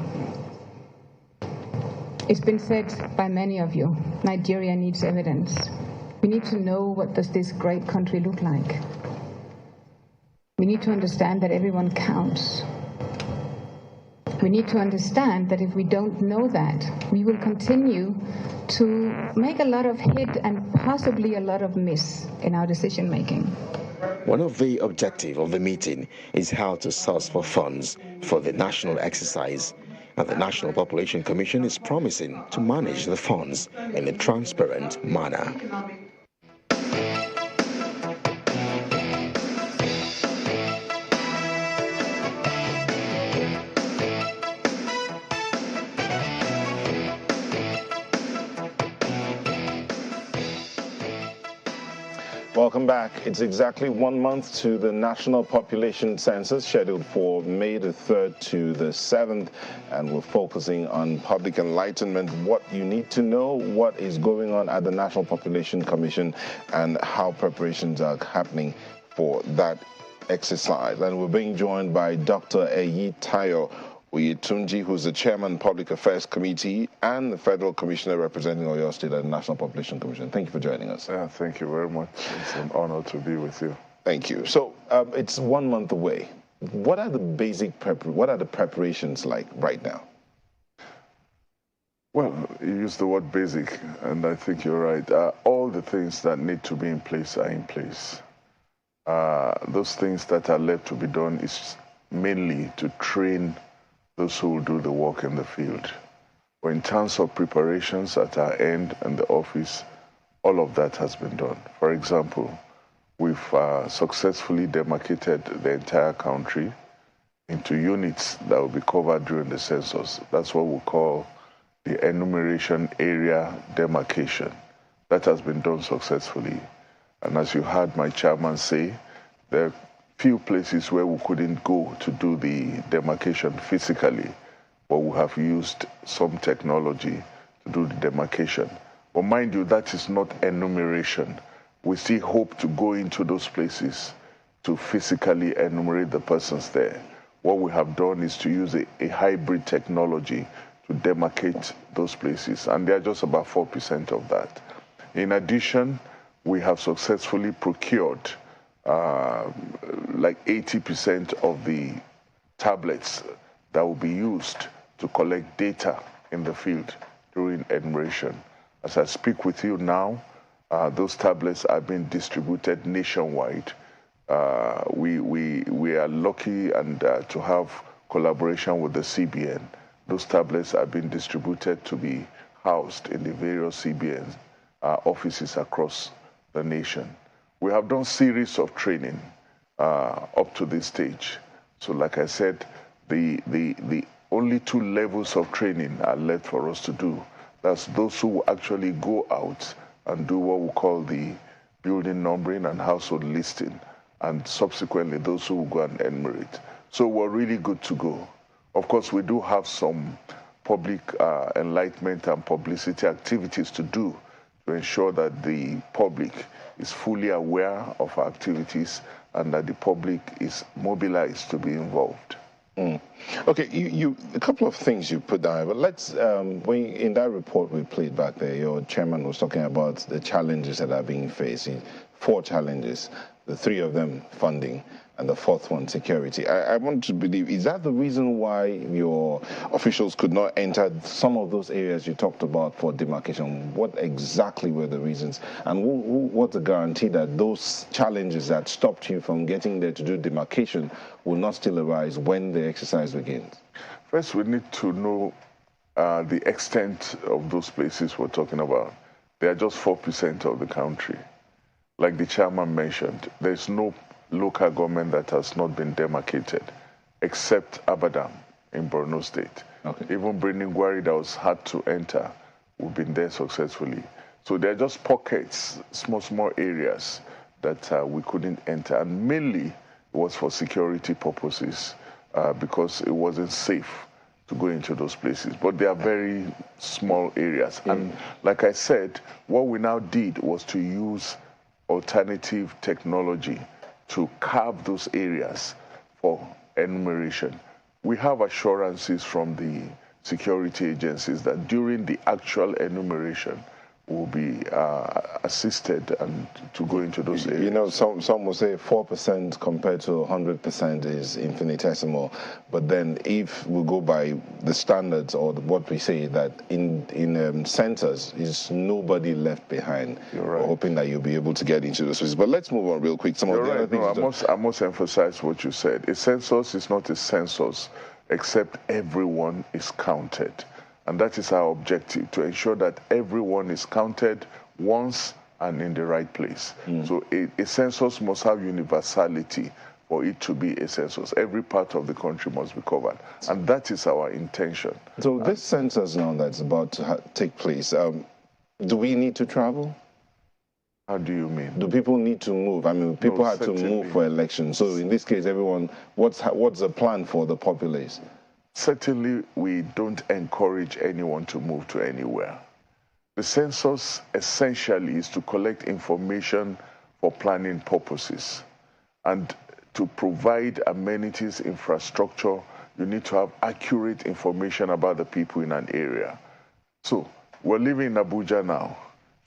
It's been said by many of you, Nigeria needs evidence. We need to know what does this great country look like. We need to understand that everyone counts. We need to understand that if we don't know that, we will continue to make a lot of hit and possibly a lot of miss in our decision making. One of the objectives of the meeting is how to source for funds for the national exercise. And the National Population Commission is promising to manage the funds in a transparent manner. Welcome back. It's exactly 1 month to the National Population Census, scheduled for May the 3rd to the 7th, and we're focusing on public enlightenment, what you need to know, what is going on at the National Population Commission, and how preparations are happening for that exercise. And we're being joined by Dr. Eyitayo Oyetunji, who's the Chairman, Public Affairs Committee, and the Federal Commissioner representing Oyo State at the National Population Commission. Thank you for joining us. Thank you very much. It's an honor to be with you. Thank you. So it's 1 month away. What are the preparations like right now? Well, you used the word basic, and I think you're right. All the things that need to be in place are in place. Those things that are left to be done is mainly to train those who will do the work in the field. But in terms of preparations at our end and the office, all of that has been done. For example, we've successfully demarcated the entire country into units that will be covered during the census. That's what we call the enumeration area demarcation. That has been done successfully. And as you heard my chairman say, there are few places where we couldn't go to do the demarcation physically, but we have used some technology to do the demarcation. But mind you, that is not enumeration. We still hope to go into those places to physically enumerate the persons there. What we have done is to use a hybrid technology to demarcate those places, and they are just about 4% of that. In addition, we have successfully procured like 80% of the tablets that will be used to collect data in the field during enumeration. As I speak with you now, those tablets are being distributed nationwide. We are lucky and to have collaboration with the CBN. Those tablets are being distributed to be housed in the various CBN offices across the nation. We have done series of training up to this stage. So like I said, the only 2 levels of training are left for us to do. That's those who will actually go out and do what we call the building numbering and household listing, and subsequently those who will go and enumerate. So we're really good to go. Of course, we do have some public enlightenment and publicity activities to do to ensure that the public is fully aware of our activities and that the public is mobilized to be involved. Okay, you a couple of things you put down, but let's in that report we played back there, your chairman was talking about the challenges that are being faced. 4 challenges, the 3 of them funding, and the 4th one security. I want to believe, is that the reason why your officials could not enter some of those areas you talked about for demarcation? What exactly were the reasons, and what's the guarantee that those challenges that stopped you from getting there to do demarcation will not still arise when the exercise begins? First, we need to know the extent of those places we're talking about. They are just 4% of the country. Like the chairman mentioned, there's no local government that has not been demarcated, except Abadam in Borno State. Okay. Even Birnin Gwari that was hard to enter, we've been there successfully. So they're just pockets, small areas that we couldn't enter. And mainly it was for security purposes because it wasn't safe to go into those places. But they are very small areas. And like I said, what we now did was to use alternative technology to carve those areas for enumeration. We have assurances from the security agencies that during the actual enumeration will be assisted and to go into those areas. You know, some will say 4% compared to 100% is infinitesimal, but then if we go by the standards or what we say that in census is nobody left behind. You're right. We're hoping that you'll be able to get into those places. But let's move on real quick. Some of the other things. I must emphasize what you said. A census is not a census except everyone is counted. And that is our objective, to ensure that everyone is counted once and in the right place. So a census must have universality for it to be a census. Every part of the country must be covered. And that is our intention. So this census now that's about to take place, do we need to travel? How do you mean? Do people need to move? I mean, people had to move for elections. So in this case, everyone, what's the plan for the populace? Certainly, we don't encourage anyone to move to anywhere. The census essentially is to collect information for planning purposes. And to provide amenities, infrastructure, you need to have accurate information about the people in an area. So, we're living in Abuja now.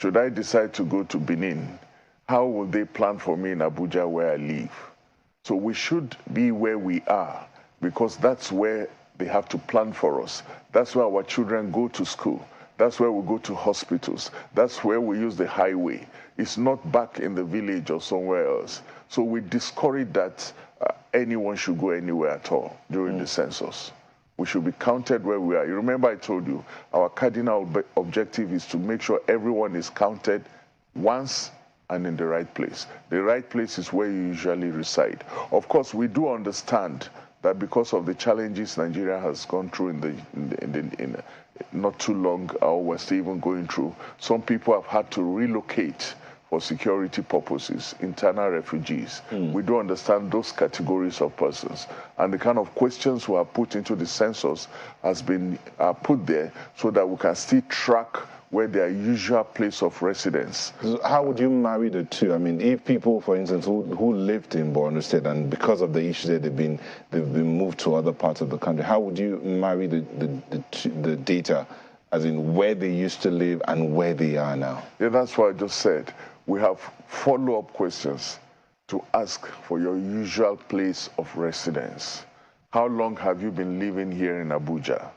Should I decide to go to Benin, how will they plan for me in Abuja where I live? So we should be where we are, because that's where they have to plan for us. That's where our children go to school. That's where we go to hospitals. That's where we use the highway. It's not back in the village or somewhere else. So we discourage that anyone should go anywhere at all during the census. We should be counted where we are. You remember I told you, our cardinal objective is to make sure everyone is counted once and in the right place. The right place is where you usually reside. Of course, we do understand that because of the challenges Nigeria has gone through in not too long, or we're still even going through, some people have had to relocate for security purposes, internal refugees. We do understand those categories of persons. And the kind of questions we have put into the census has been put there so that we can still track where their usual place of residence. How would you marry the two? I mean, if people, for instance, who lived in Borno State and because of the issues there, they've been moved to other parts of the country, how would you marry the data, as in where they used to live and where they are now? Yeah, that's what I just said. We have follow-up questions to ask for your usual place of residence. How long have you been living here in Abuja?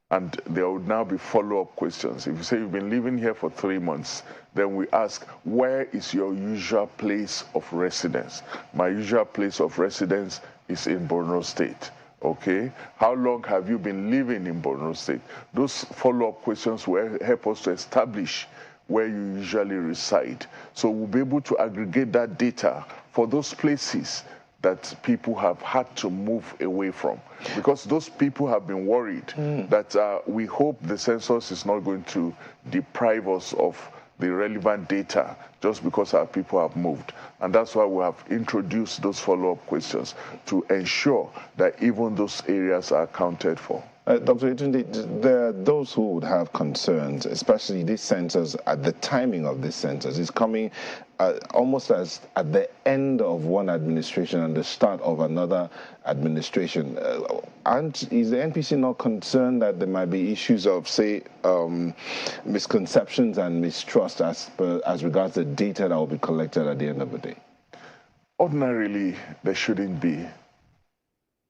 And there would now be follow-up questions. If you say you've been living here for 3 months, then we ask, where is your usual place of residence? My usual place of residence is in Borno State. Okay? How long have you been living in Borno State? Those follow-up questions will help us to establish where you usually reside. So we'll be able to aggregate that data for those places that people have had to move away from, because those people have been worried that we hope the census is not going to deprive us of the relevant data just because our people have moved. And that's why we have introduced those follow-up questions to ensure that even those areas are accounted for. Dr. Yetunde, there are those who would have concerns, especially this census, at the timing of this census. It's coming almost as at the end of one administration and the start of another administration. Is the NPC not concerned that there might be issues of, say, misconceptions and mistrust as regards the data that will be collected at the end of the day? Ordinarily, there shouldn't be.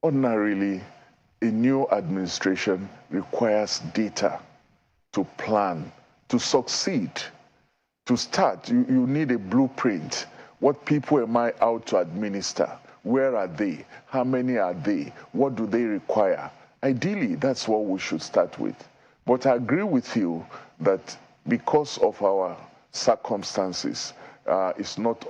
Ordinarily, a new administration requires data to plan, to succeed, to start. You need a blueprint. What people am I out to administer? Where are they? How many are they? What do they require? Ideally, that's what we should start with. But I agree with you that because of our circumstances, it's not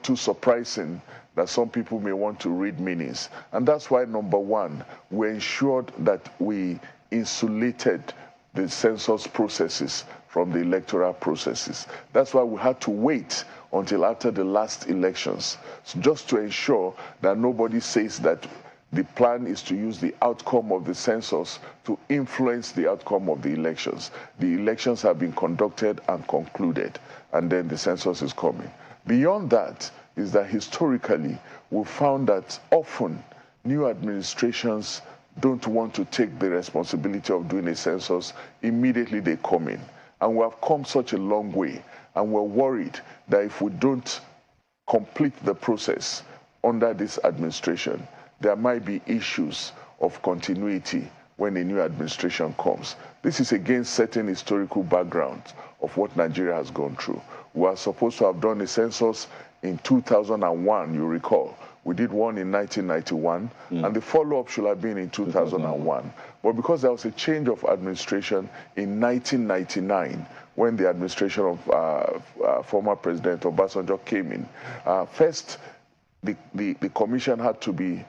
too surprising that some people may want to read meanings. And that's why, number one, we ensured that we insulated the census processes from the electoral processes. That's why we had to wait until after the last elections, just to ensure that nobody says that the plan is to use the outcome of the census to influence the outcome of the elections. The elections have been conducted and concluded, and then the census is coming. Beyond that is that historically, we found that often new administrations don't want to take the responsibility of doing a census immediately they come in. And we have come such a long way, and we're worried that if we don't complete the process under this administration, there might be issues of continuity when a new administration comes. This is against certain historical backgrounds of what Nigeria has gone through. We are supposed to have done a census in 2001, you recall. We did one in 1991, and the follow-up should have been in 2001. But because there was a change of administration in 1999, when the administration of former President Obasanjo came in, first, the commission had to be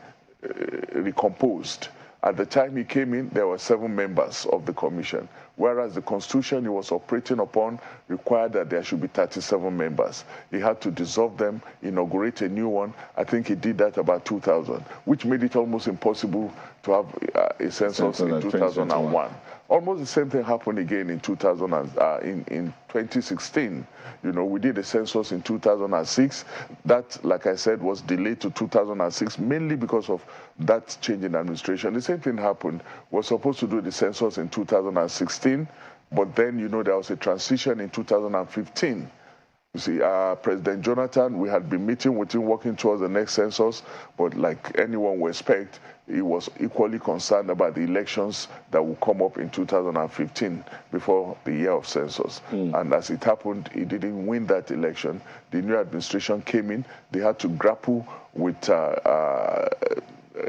recomposed. At the time he came in, there were 7 members of the commission, whereas the constitution he was operating upon required that there should be 37 members. He had to dissolve them, inaugurate a new one. I think he did that about 2000, which made it almost impossible to have a census in 2001. Almost the same thing happened again in 2016. We did a census in 2006. That, like I said, was delayed to 2006, mainly because of that change in administration. The same thing happened. We were supposed to do the census in 2016, but then, there was a transition in 2015. You see, President Jonathan, we had been meeting with him, working towards the next census, but like anyone would expect, he was equally concerned about the elections that will come up in 2015 before the year of census. And as it happened, he didn't win that election. The new administration came in. They had to grapple with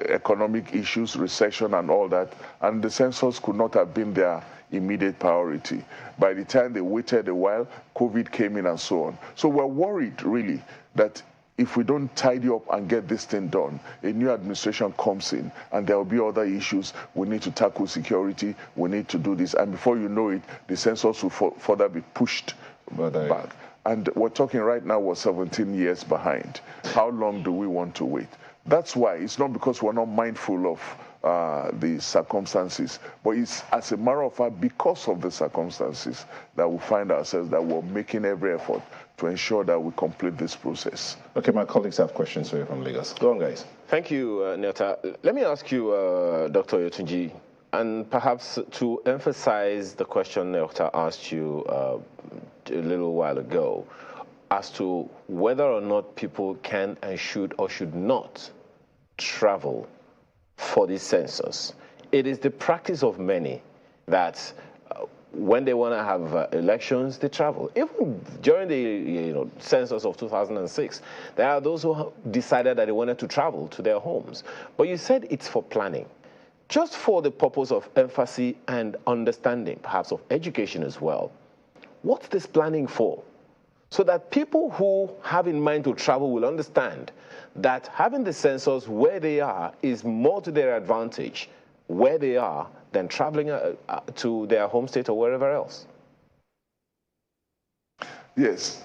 economic issues, recession and all that, and the census could not have been their immediate priority. By the time they waited a while, COVID came in and so on. So we're worried, really, that if we don't tidy up and get this thing done, a new administration comes in and there will be other issues. We need to tackle security, we need to do this, and before you know it, the census will further be pushed back. And we're talking right now, we're 17 years behind. How long do we want to wait? That's why it's not because we're not mindful of the circumstances, but it's, as a matter of fact, because of the circumstances that we find ourselves that we're making every effort to ensure that we complete this process. Okay, my colleagues have questions for you from Lagos. Go on, guys. Thank you, Neota. Let me ask you, Dr. Yetunde, and perhaps to emphasize the question Neota asked you a little while ago, as to whether or not people can and should or should not travel for this census. It is the practice of many that when they want to have elections, they travel. Even during the census of 2006, there are those who decided that they wanted to travel to their homes. But you said it's for planning. Just for the purpose of emphasis and understanding, perhaps of education as well, what's this planning for? so that people who have in mind to travel will understand that having the census where they are is more to their advantage where they are than traveling to their home state or wherever else. Yes,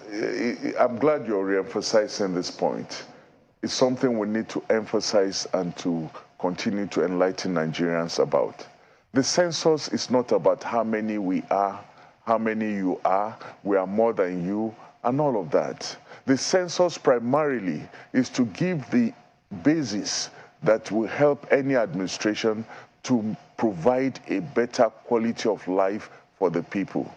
I'm glad you're re-emphasizing this point. It's something we need to emphasize and to continue to enlighten Nigerians about. The census is not about how many we are, how many you are, we are more than you, and all of that. The census primarily is to give the basis that will help any administration to provide a better quality of life for the people.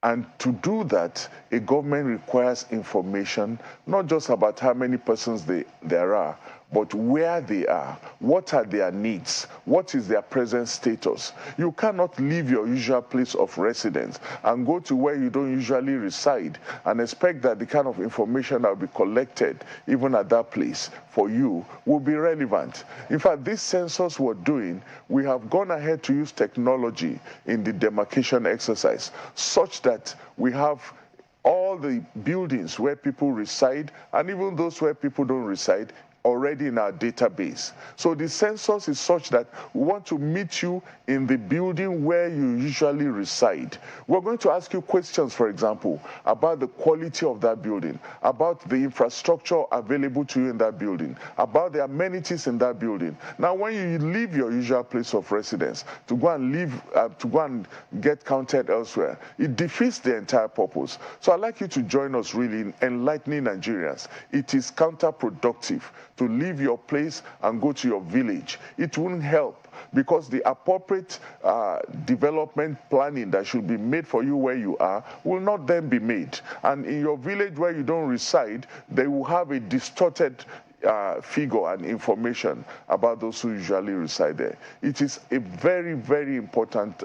And to do that, a government requires information, not just about how many persons there are, but where they are, what are their needs, what is their present status. You cannot leave your usual place of residence and go to where you don't usually reside and expect that the kind of information that will be collected, even at that place, for you will be relevant. In fact, this census we're doing, we have gone ahead to use technology in the demarcation exercise, such that we have all the buildings where people reside, and even those where people don't reside, already in our database. So the census is such that we want to meet you in the building where you usually reside. We're going to ask you questions, for example, about the quality of that building, about the infrastructure available to you in that building, about the amenities in that building. Now, when you leave your usual place of residence to go and get counted elsewhere, it defeats the entire purpose. So I'd like you to join us really in enlightening Nigerians. It is counterproductive to leave your place and go to your village. It wouldn't help, because the appropriate development planning that should be made for you where you are will not then be made. And in your village where you don't reside, they will have a distorted figure and information about those who usually reside there. It is a very, very important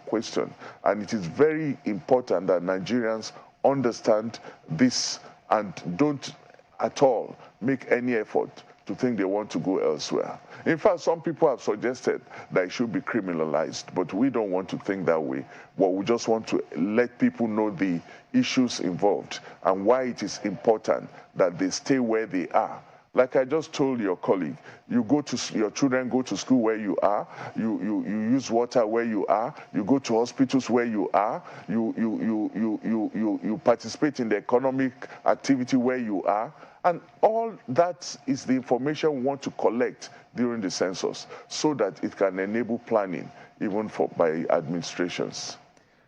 question, and it is very important that Nigerians understand this and don't at all make any effort to think they want to go elsewhere. In fact, some people have suggested that it should be criminalized, but we don't want to think that way. But we just want to let people know the issues involved and why it is important that they stay where they are. Like I just told your colleague, your children go to school where you are, you use water where you are, you go to hospitals where you are, you participate in the economic activity where you are, and all that is the information we want to collect during the census so that it can enable planning even by administrations.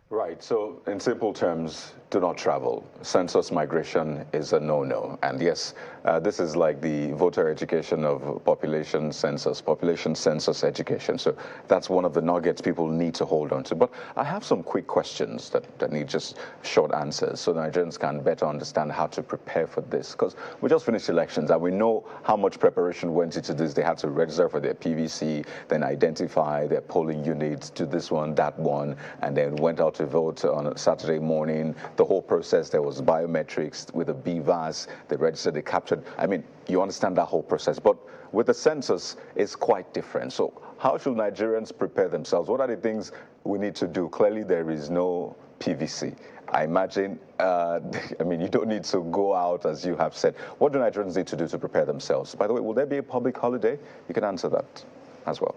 Right, so in simple terms, do not travel. Census migration is a no-no. And yes, this is like the voter education of population census education. So that's one of the nuggets people need to hold on to. But I have some quick questions that need just short answers so Nigerians can better understand how to prepare for this. Because we just finished elections and we know how much preparation went into this. They had to register for their PVC, then identify their polling units, do this one, that one, and then went out to vote on a Saturday morning. The whole process, there was biometrics with the BVAS, they registered, they captured. I mean, you understand that whole process. But with the census, it's quite different. So how should Nigerians prepare themselves? What are the things we need to do? Clearly, there is no PVC. I imagine, I mean, you don't need to go out, as you have said. What do Nigerians need to do to prepare themselves? By the way, will there be a public holiday? You can answer that as well.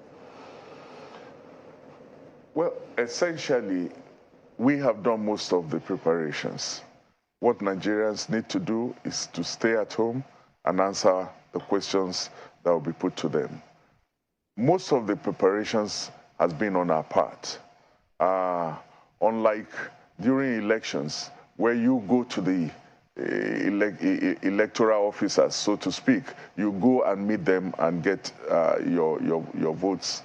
Well, essentially, we have done most of the preparations. What Nigerians need to do is to stay at home and answer the questions that will be put to them. Most of the preparations has been on our part. Unlike during elections, where you go to the electoral officers, so to speak, you go and meet them and get your votes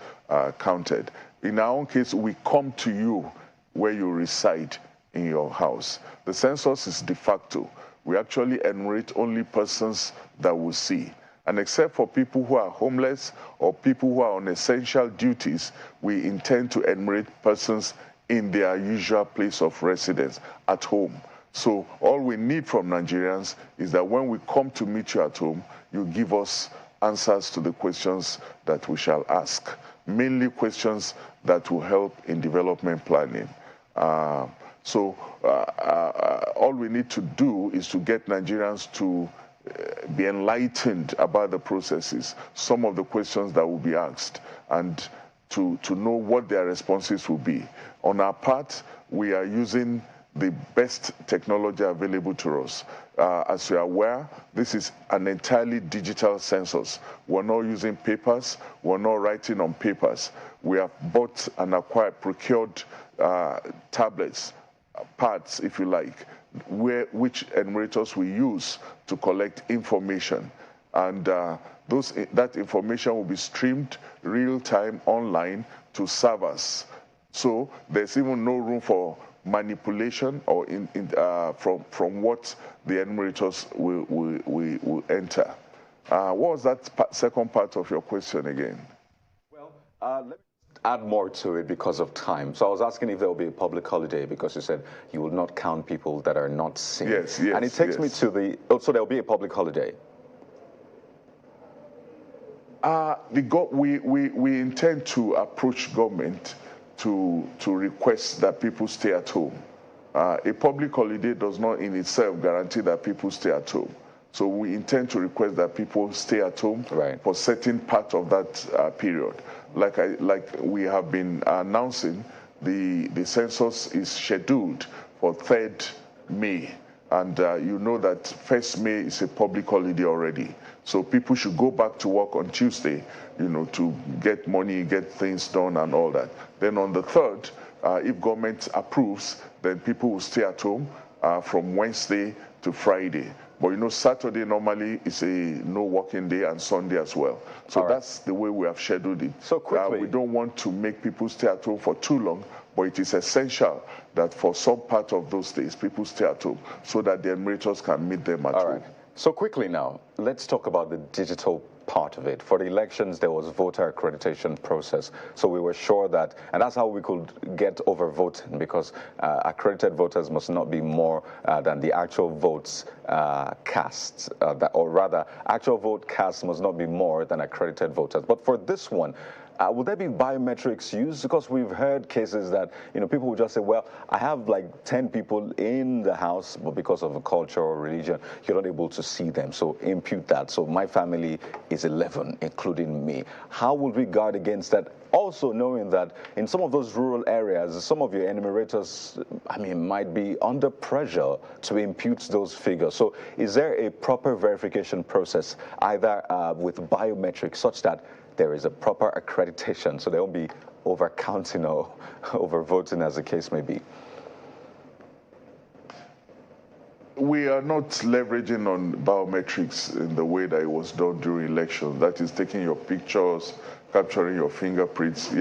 counted. In our own case, we come to you where you reside in your house. The census is de facto. We actually enumerate only persons that we see. And except for people who are homeless or people who are on essential duties, we intend to enumerate persons in their usual place of residence at home. So all we need from Nigerians is that when we come to meet you at home, you give us answers to the questions that we shall ask, mainly questions that will help in development planning. All all we need to do is to get Nigerians to be enlightened about the processes, some of the questions that will be asked, and to know what their responses will be. On our part, we are using the best technology available to us. As you are aware, this is an entirely digital census. We're not using papers. We're not writing on papers. We have bought and procured tablets, pads, if you like, which enumerators we use to collect information. And that information will be streamed real-time online to servers. So there's even no room for manipulation or from what the enumerators will enter. What was that second part of your question again? Well, let me add more to it because of time. So I was asking if there will be a public holiday, because you said you will not count people that are not seen. Yes. And it takes me to so there will be a public holiday. We intend to approach government to request that people stay at home. A public holiday does not in itself guarantee that people stay at home. So we intend to request that people stay at home for certain part of that period. Like we have been announcing, the census is scheduled for 3rd May. And you know that 1st May is a public holiday already. So people should go back to work on Tuesday, to get money, get things done and all that. Then on the 3rd, if government approves, then people will stay at home from Wednesday to Friday. But Saturday normally is a no working day, and Sunday as well. So that's the way we have scheduled it. So quickly. We don't want to make people stay at home for too long, but it is essential that for some part of those days, people stay at home so that the enumerators can meet them at home. So quickly now, let's talk about the digital part of it. For the elections, there was voter accreditation process. So we were sure that, and that's how we could get over voting, because accredited voters must not be more than the actual votes cast, or rather, actual vote cast must not be more than accredited voters. But for this one, will there be biometrics used? Because we've heard cases that, people will just say, well, I have like 10 people in the house, but because of a culture or religion, you're not able to see them. So impute that. So my family is 11, including me. How will we guard against that? Also knowing that in some of those rural areas, some of your enumerators, might be under pressure to impute those figures. So is there a proper verification process, either with biometrics, such that there is a proper accreditation, so there won't be overcounting or overvoting, as the case may be? We are not leveraging on biometrics in the way that it was done during elections. That is taking your pictures, capturing your fingerprints,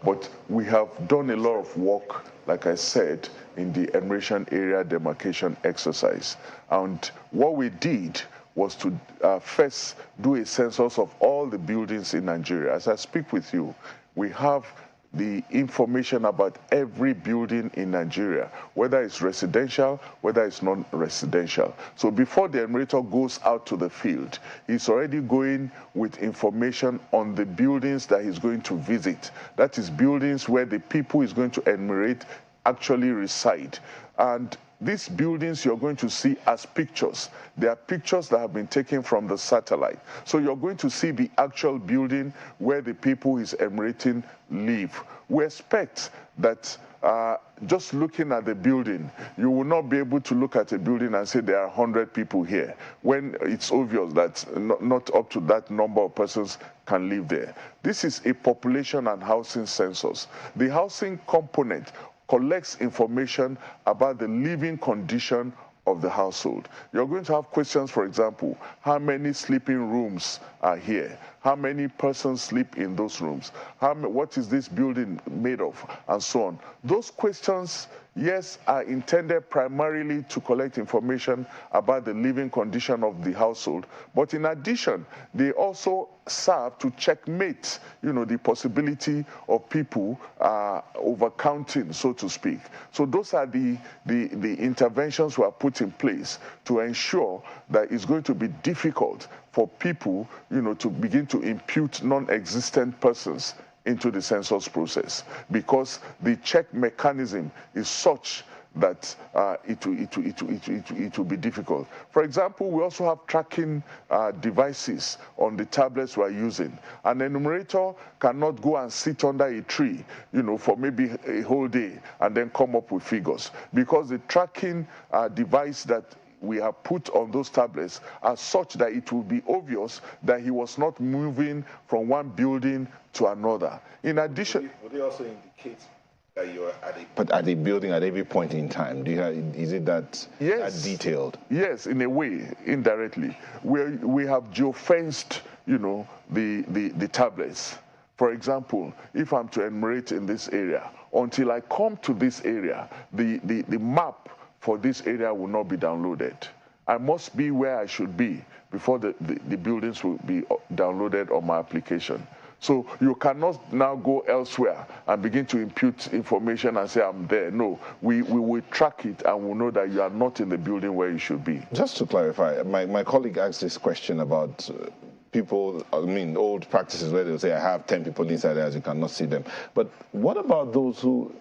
but we have done a lot of work, like I said, in the enumeration area demarcation exercise. And what we did was to first do a census of all the buildings in Nigeria. As I speak with you, we have the information about every building in Nigeria, whether it's residential, whether it's non-residential. So before the enumerator goes out to the field, he's already going with information on the buildings that he's going to visit. That is buildings where the people he's going to enumerate actually reside. And these buildings you're going to see as pictures. They are pictures that have been taken from the satellite. So you're going to see the actual building where the people he's enumerating live. We expect that just looking at the building, you will not be able to look at a building and say there are 100 people here, when it's obvious that not up to that number of persons can live there. This is a population and housing census. The housing component collects information about the living condition of the household. You're going to have questions, for example, how many sleeping rooms are here? How many persons sleep in those rooms? What is this building made of? And so on. Those questions, yes, are intended primarily to collect information about the living condition of the household. But in addition, they also serve to checkmate, the possibility of people overcounting, so to speak. So those are the interventions we are put in place to ensure that it's going to be difficult for people, to begin to impute non-existent persons into the census process, because the check mechanism is such that it will be difficult. For example, we also have tracking devices on the tablets we are using. An enumerator cannot go and sit under a tree, for maybe a whole day and then come up with figures, because the tracking device that we have put on those tablets are such that it will be obvious that he was not moving from one building to another. In addition, would they also indicate that you're at a building at every point in time? Is it that detailed? Yes, in a way, indirectly. We have geofenced, the tablets. For example, if I'm to enumerate in this area, until I come to this area, the map for this area will not be downloaded. I must be where I should be before the buildings will be downloaded on my application. So you cannot now go elsewhere and begin to impute information and say, I'm there. No, we will track it and we'll know that you are not in the building where you should be. Just to clarify, my colleague asked this question about people, old practices where they'll say, I have 10 people inside there, as you cannot see them. But what about those who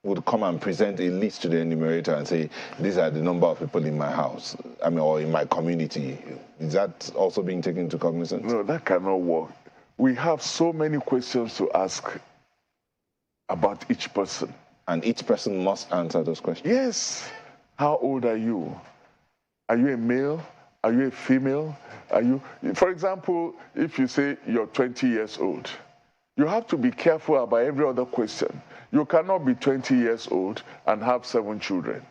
would come and present a list to the enumerator and say, these are the number of people in my house, or in my community? Is that also being taken into cognizance? No, that cannot work. We have so many questions to ask about each person. And each person must answer those questions? Yes. How old are you? Are you a male? Are you a female? For example, if you say you're 20 years old, you have to be careful about every other question. You cannot be 20 years old and have 7 children.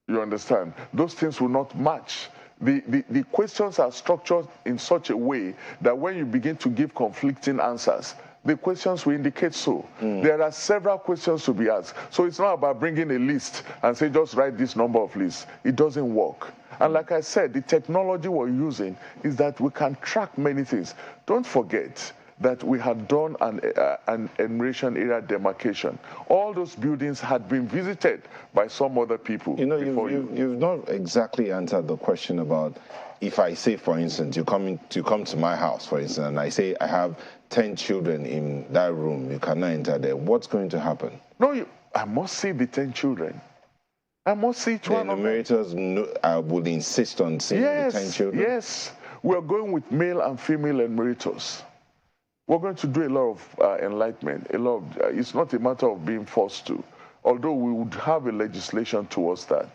You understand? Those things will not match. The questions are structured in such a way that when you begin to give conflicting answers, the questions will indicate so. There are several questions to be asked. So it's not about bringing a list and say, just write this number of lists. It doesn't work. And like I said, the technology we're using is that we can track many things. Don't forget that we had done an enumeration area demarcation. All those buildings had been visited by some other people. You've not exactly answered the question about, if I say, for instance, you come to my house, for instance, and I say I have 10 children in that room, you cannot enter there. What's going to happen? No, I must see the 10 children. I must see each one of them. The enumerators would insist on seeing the 10 children? Yes, we're going with male and female enumerators. We're going to do a lot of enlightenment. It's not a matter of being forced to, although we would have a legislation towards that.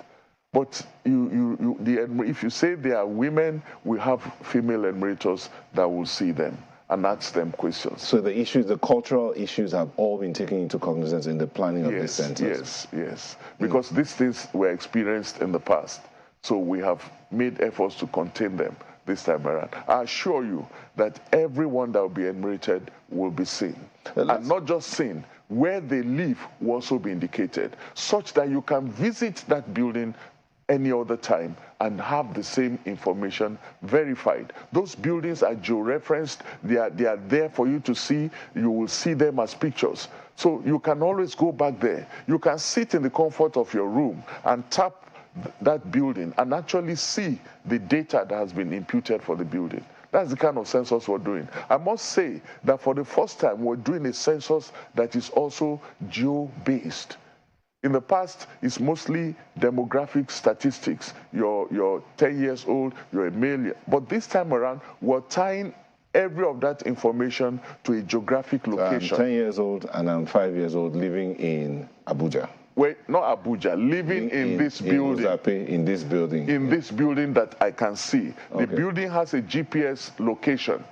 But if you say they are women, we have female enumerators that will see them and ask them questions. So the cultural issues have all been taken into cognizance in the planning of this census? Yes. Because these things were experienced in the past. So we have made efforts to contain them this time around. I assure you that everyone that will be enumerated will be seen. And not just seen, where they live will also be indicated, such that you can visit that building any other time and have the same information verified. Those buildings are geo-referenced. They are there for you to see. You will see them as pictures. So you can always go back there. You can sit in the comfort of your room and tap that building and actually see the data that has been imputed for the building. That's the kind of census we're doing. I must say that for the first time, we're doing a census that is also geo-based. In the past, it's mostly demographic statistics. You're 10 years old, you're a male. But this time around, we're tying every of that information to a geographic location. I'm 10 years old and I'm 5 years old living in Abuja. Wait, not Abuja, living in this building. In this building. In this building that I can see. Okay. The building has a GPS location.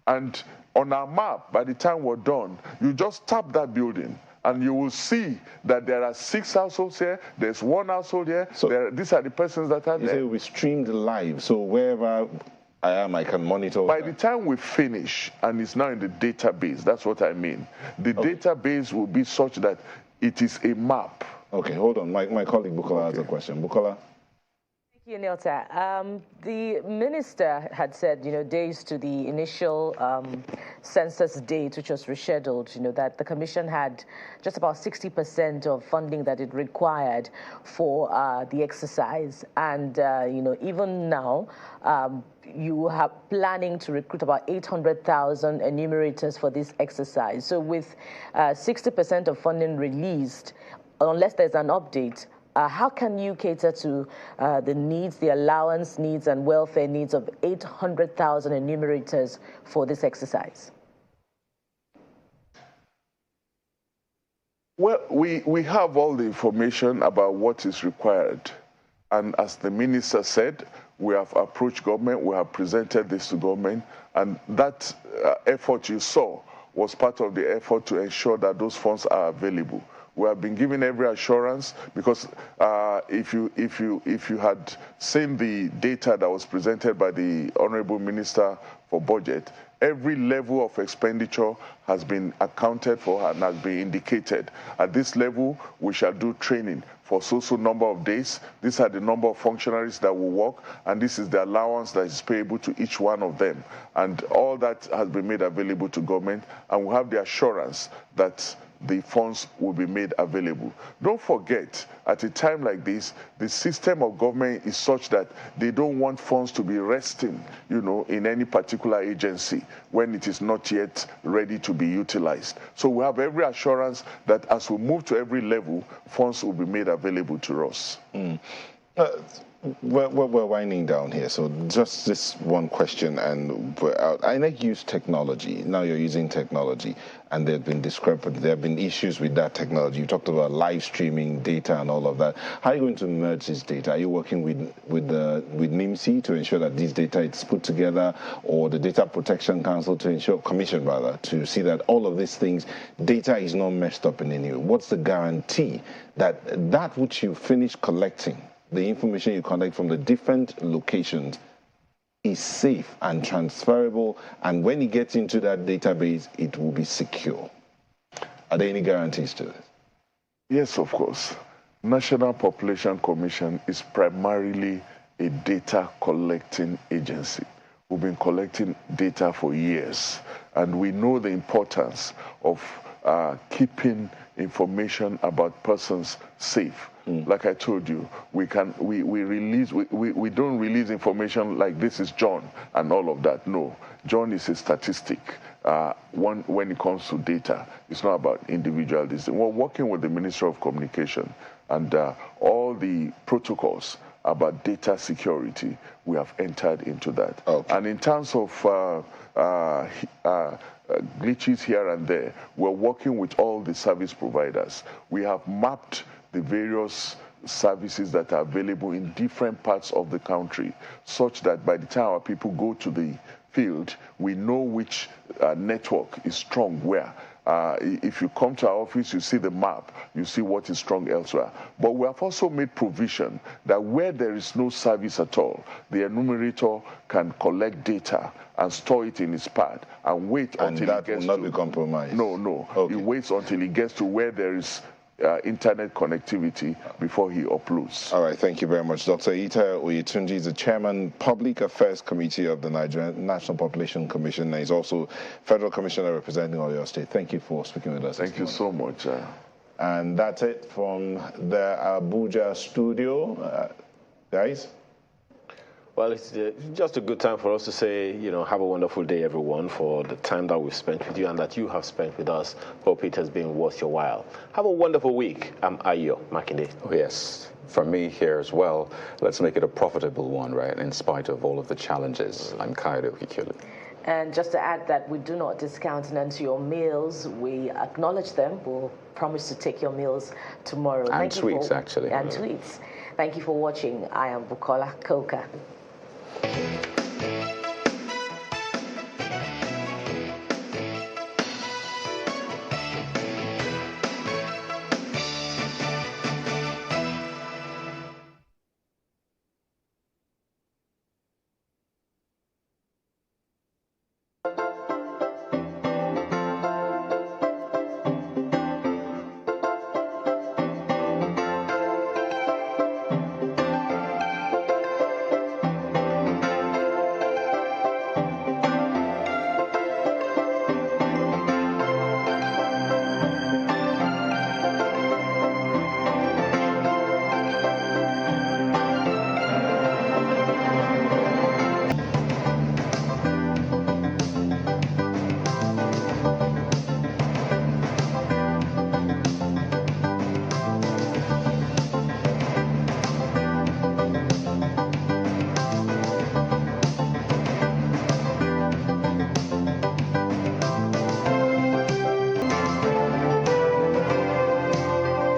And on our map, by the time we're done, you just tap that building and you will see that there are 6 households here, there's 1 household here, so these are the persons that are there. You say we streamed live, so wherever I am, I can monitor. By the time we finish, and it's now in the database, that's what I mean. The database will be such that it is a map. Okay, hold on. My colleague Bukola has a question. Bukola? Thank you, Nilta. The minister had said, days to the initial census date, which was rescheduled, that the commission had just about 60% of funding that it required for the exercise. And, even now, you have planning to recruit about 800,000 enumerators for this exercise. So with 60% of funding released, unless there's an update, how can you cater to the needs, the allowance needs and welfare needs of 800,000 enumerators for this exercise? Well, we have all the information about what is required. And as the minister said, we have approached government, we have presented this to government, and that effort you saw was part of the effort to ensure that those funds are available. We have been given every assurance, because if you had seen the data that was presented by the Honorable Minister for Budget, every level of expenditure has been accounted for and has been indicated. At this level, we shall do training for so number of days. These are the number of functionaries that will work, and this is the allowance that is payable to each one of them. And all that has been made available to government, and we have the assurance that the funds will be made available. Don't forget, at a time like this, the system of government is such that they don't want funds to be resting, in any particular agency when it is not yet ready to be utilized. So we have every assurance that as we move to every level, funds will be made available to us. We're winding down here, so just this one question, and I like use technology. Now you're using technology, and there have been discrepancies. There have been issues with that technology. You talked about live streaming data and all of that. How are you going to merge this data? Are you working with NIMC to ensure that this data is put together, or the Data Protection Council Commission to see that all of these things, data is not messed up in any way? What's the guarantee that that which you finish collecting, the information you collect from the different locations, is safe and transferable, and when it gets into that database, it will be secure? Are there any guarantees to this? Yes, of course. National Population Commission is primarily a data collecting agency. We've been collecting data for years, and we know the importance of keeping information about persons safe. Like I told you, we don't release information like this is John and all of that. No, John is a statistic. When it comes to data, it's not about individual. We're working with the Ministry of Communication, and all the protocols about data security, we have entered into that. Okay. And in terms of glitches here and there, we're working with all the service providers. We have mapped the various services that are available in different parts of the country, such that by the time our people go to the field, we know which network is strong where. If you come to our office, you see the map, you see what is strong elsewhere. But we have also made provision that where there is no service at all, the enumerator can collect data and store it in his pad and wait until it gets to... And that will not be compromised? No. Okay. He waits until he gets to where there is internet connectivity before he uploads. All right, thank you very much. Dr. Ita Oyetunji is the Chairman, Public Affairs Committee of the Nigerian National Population Commission, and he's also Federal Commissioner representing Oyo State. Thank you for speaking with us. Thank you so much. And that's it from the Abuja studio. Guys? Well, it's just a good time for us to say, have a wonderful day, everyone, for the time that we've spent with you and that you have spent with us. Hope it has been worth your while. Have a wonderful week. I'm Ayo Makinde. Oh, yes. From me here as well, let's make it a profitable one, right, in spite of all of the challenges. I'm Kairo Kikuli. And just to add that we do not discount your meals. We acknowledge them. We'll promise to take your meals tomorrow. And tweets, actually. And tweets. Thank you for watching. I am Bukola Koka.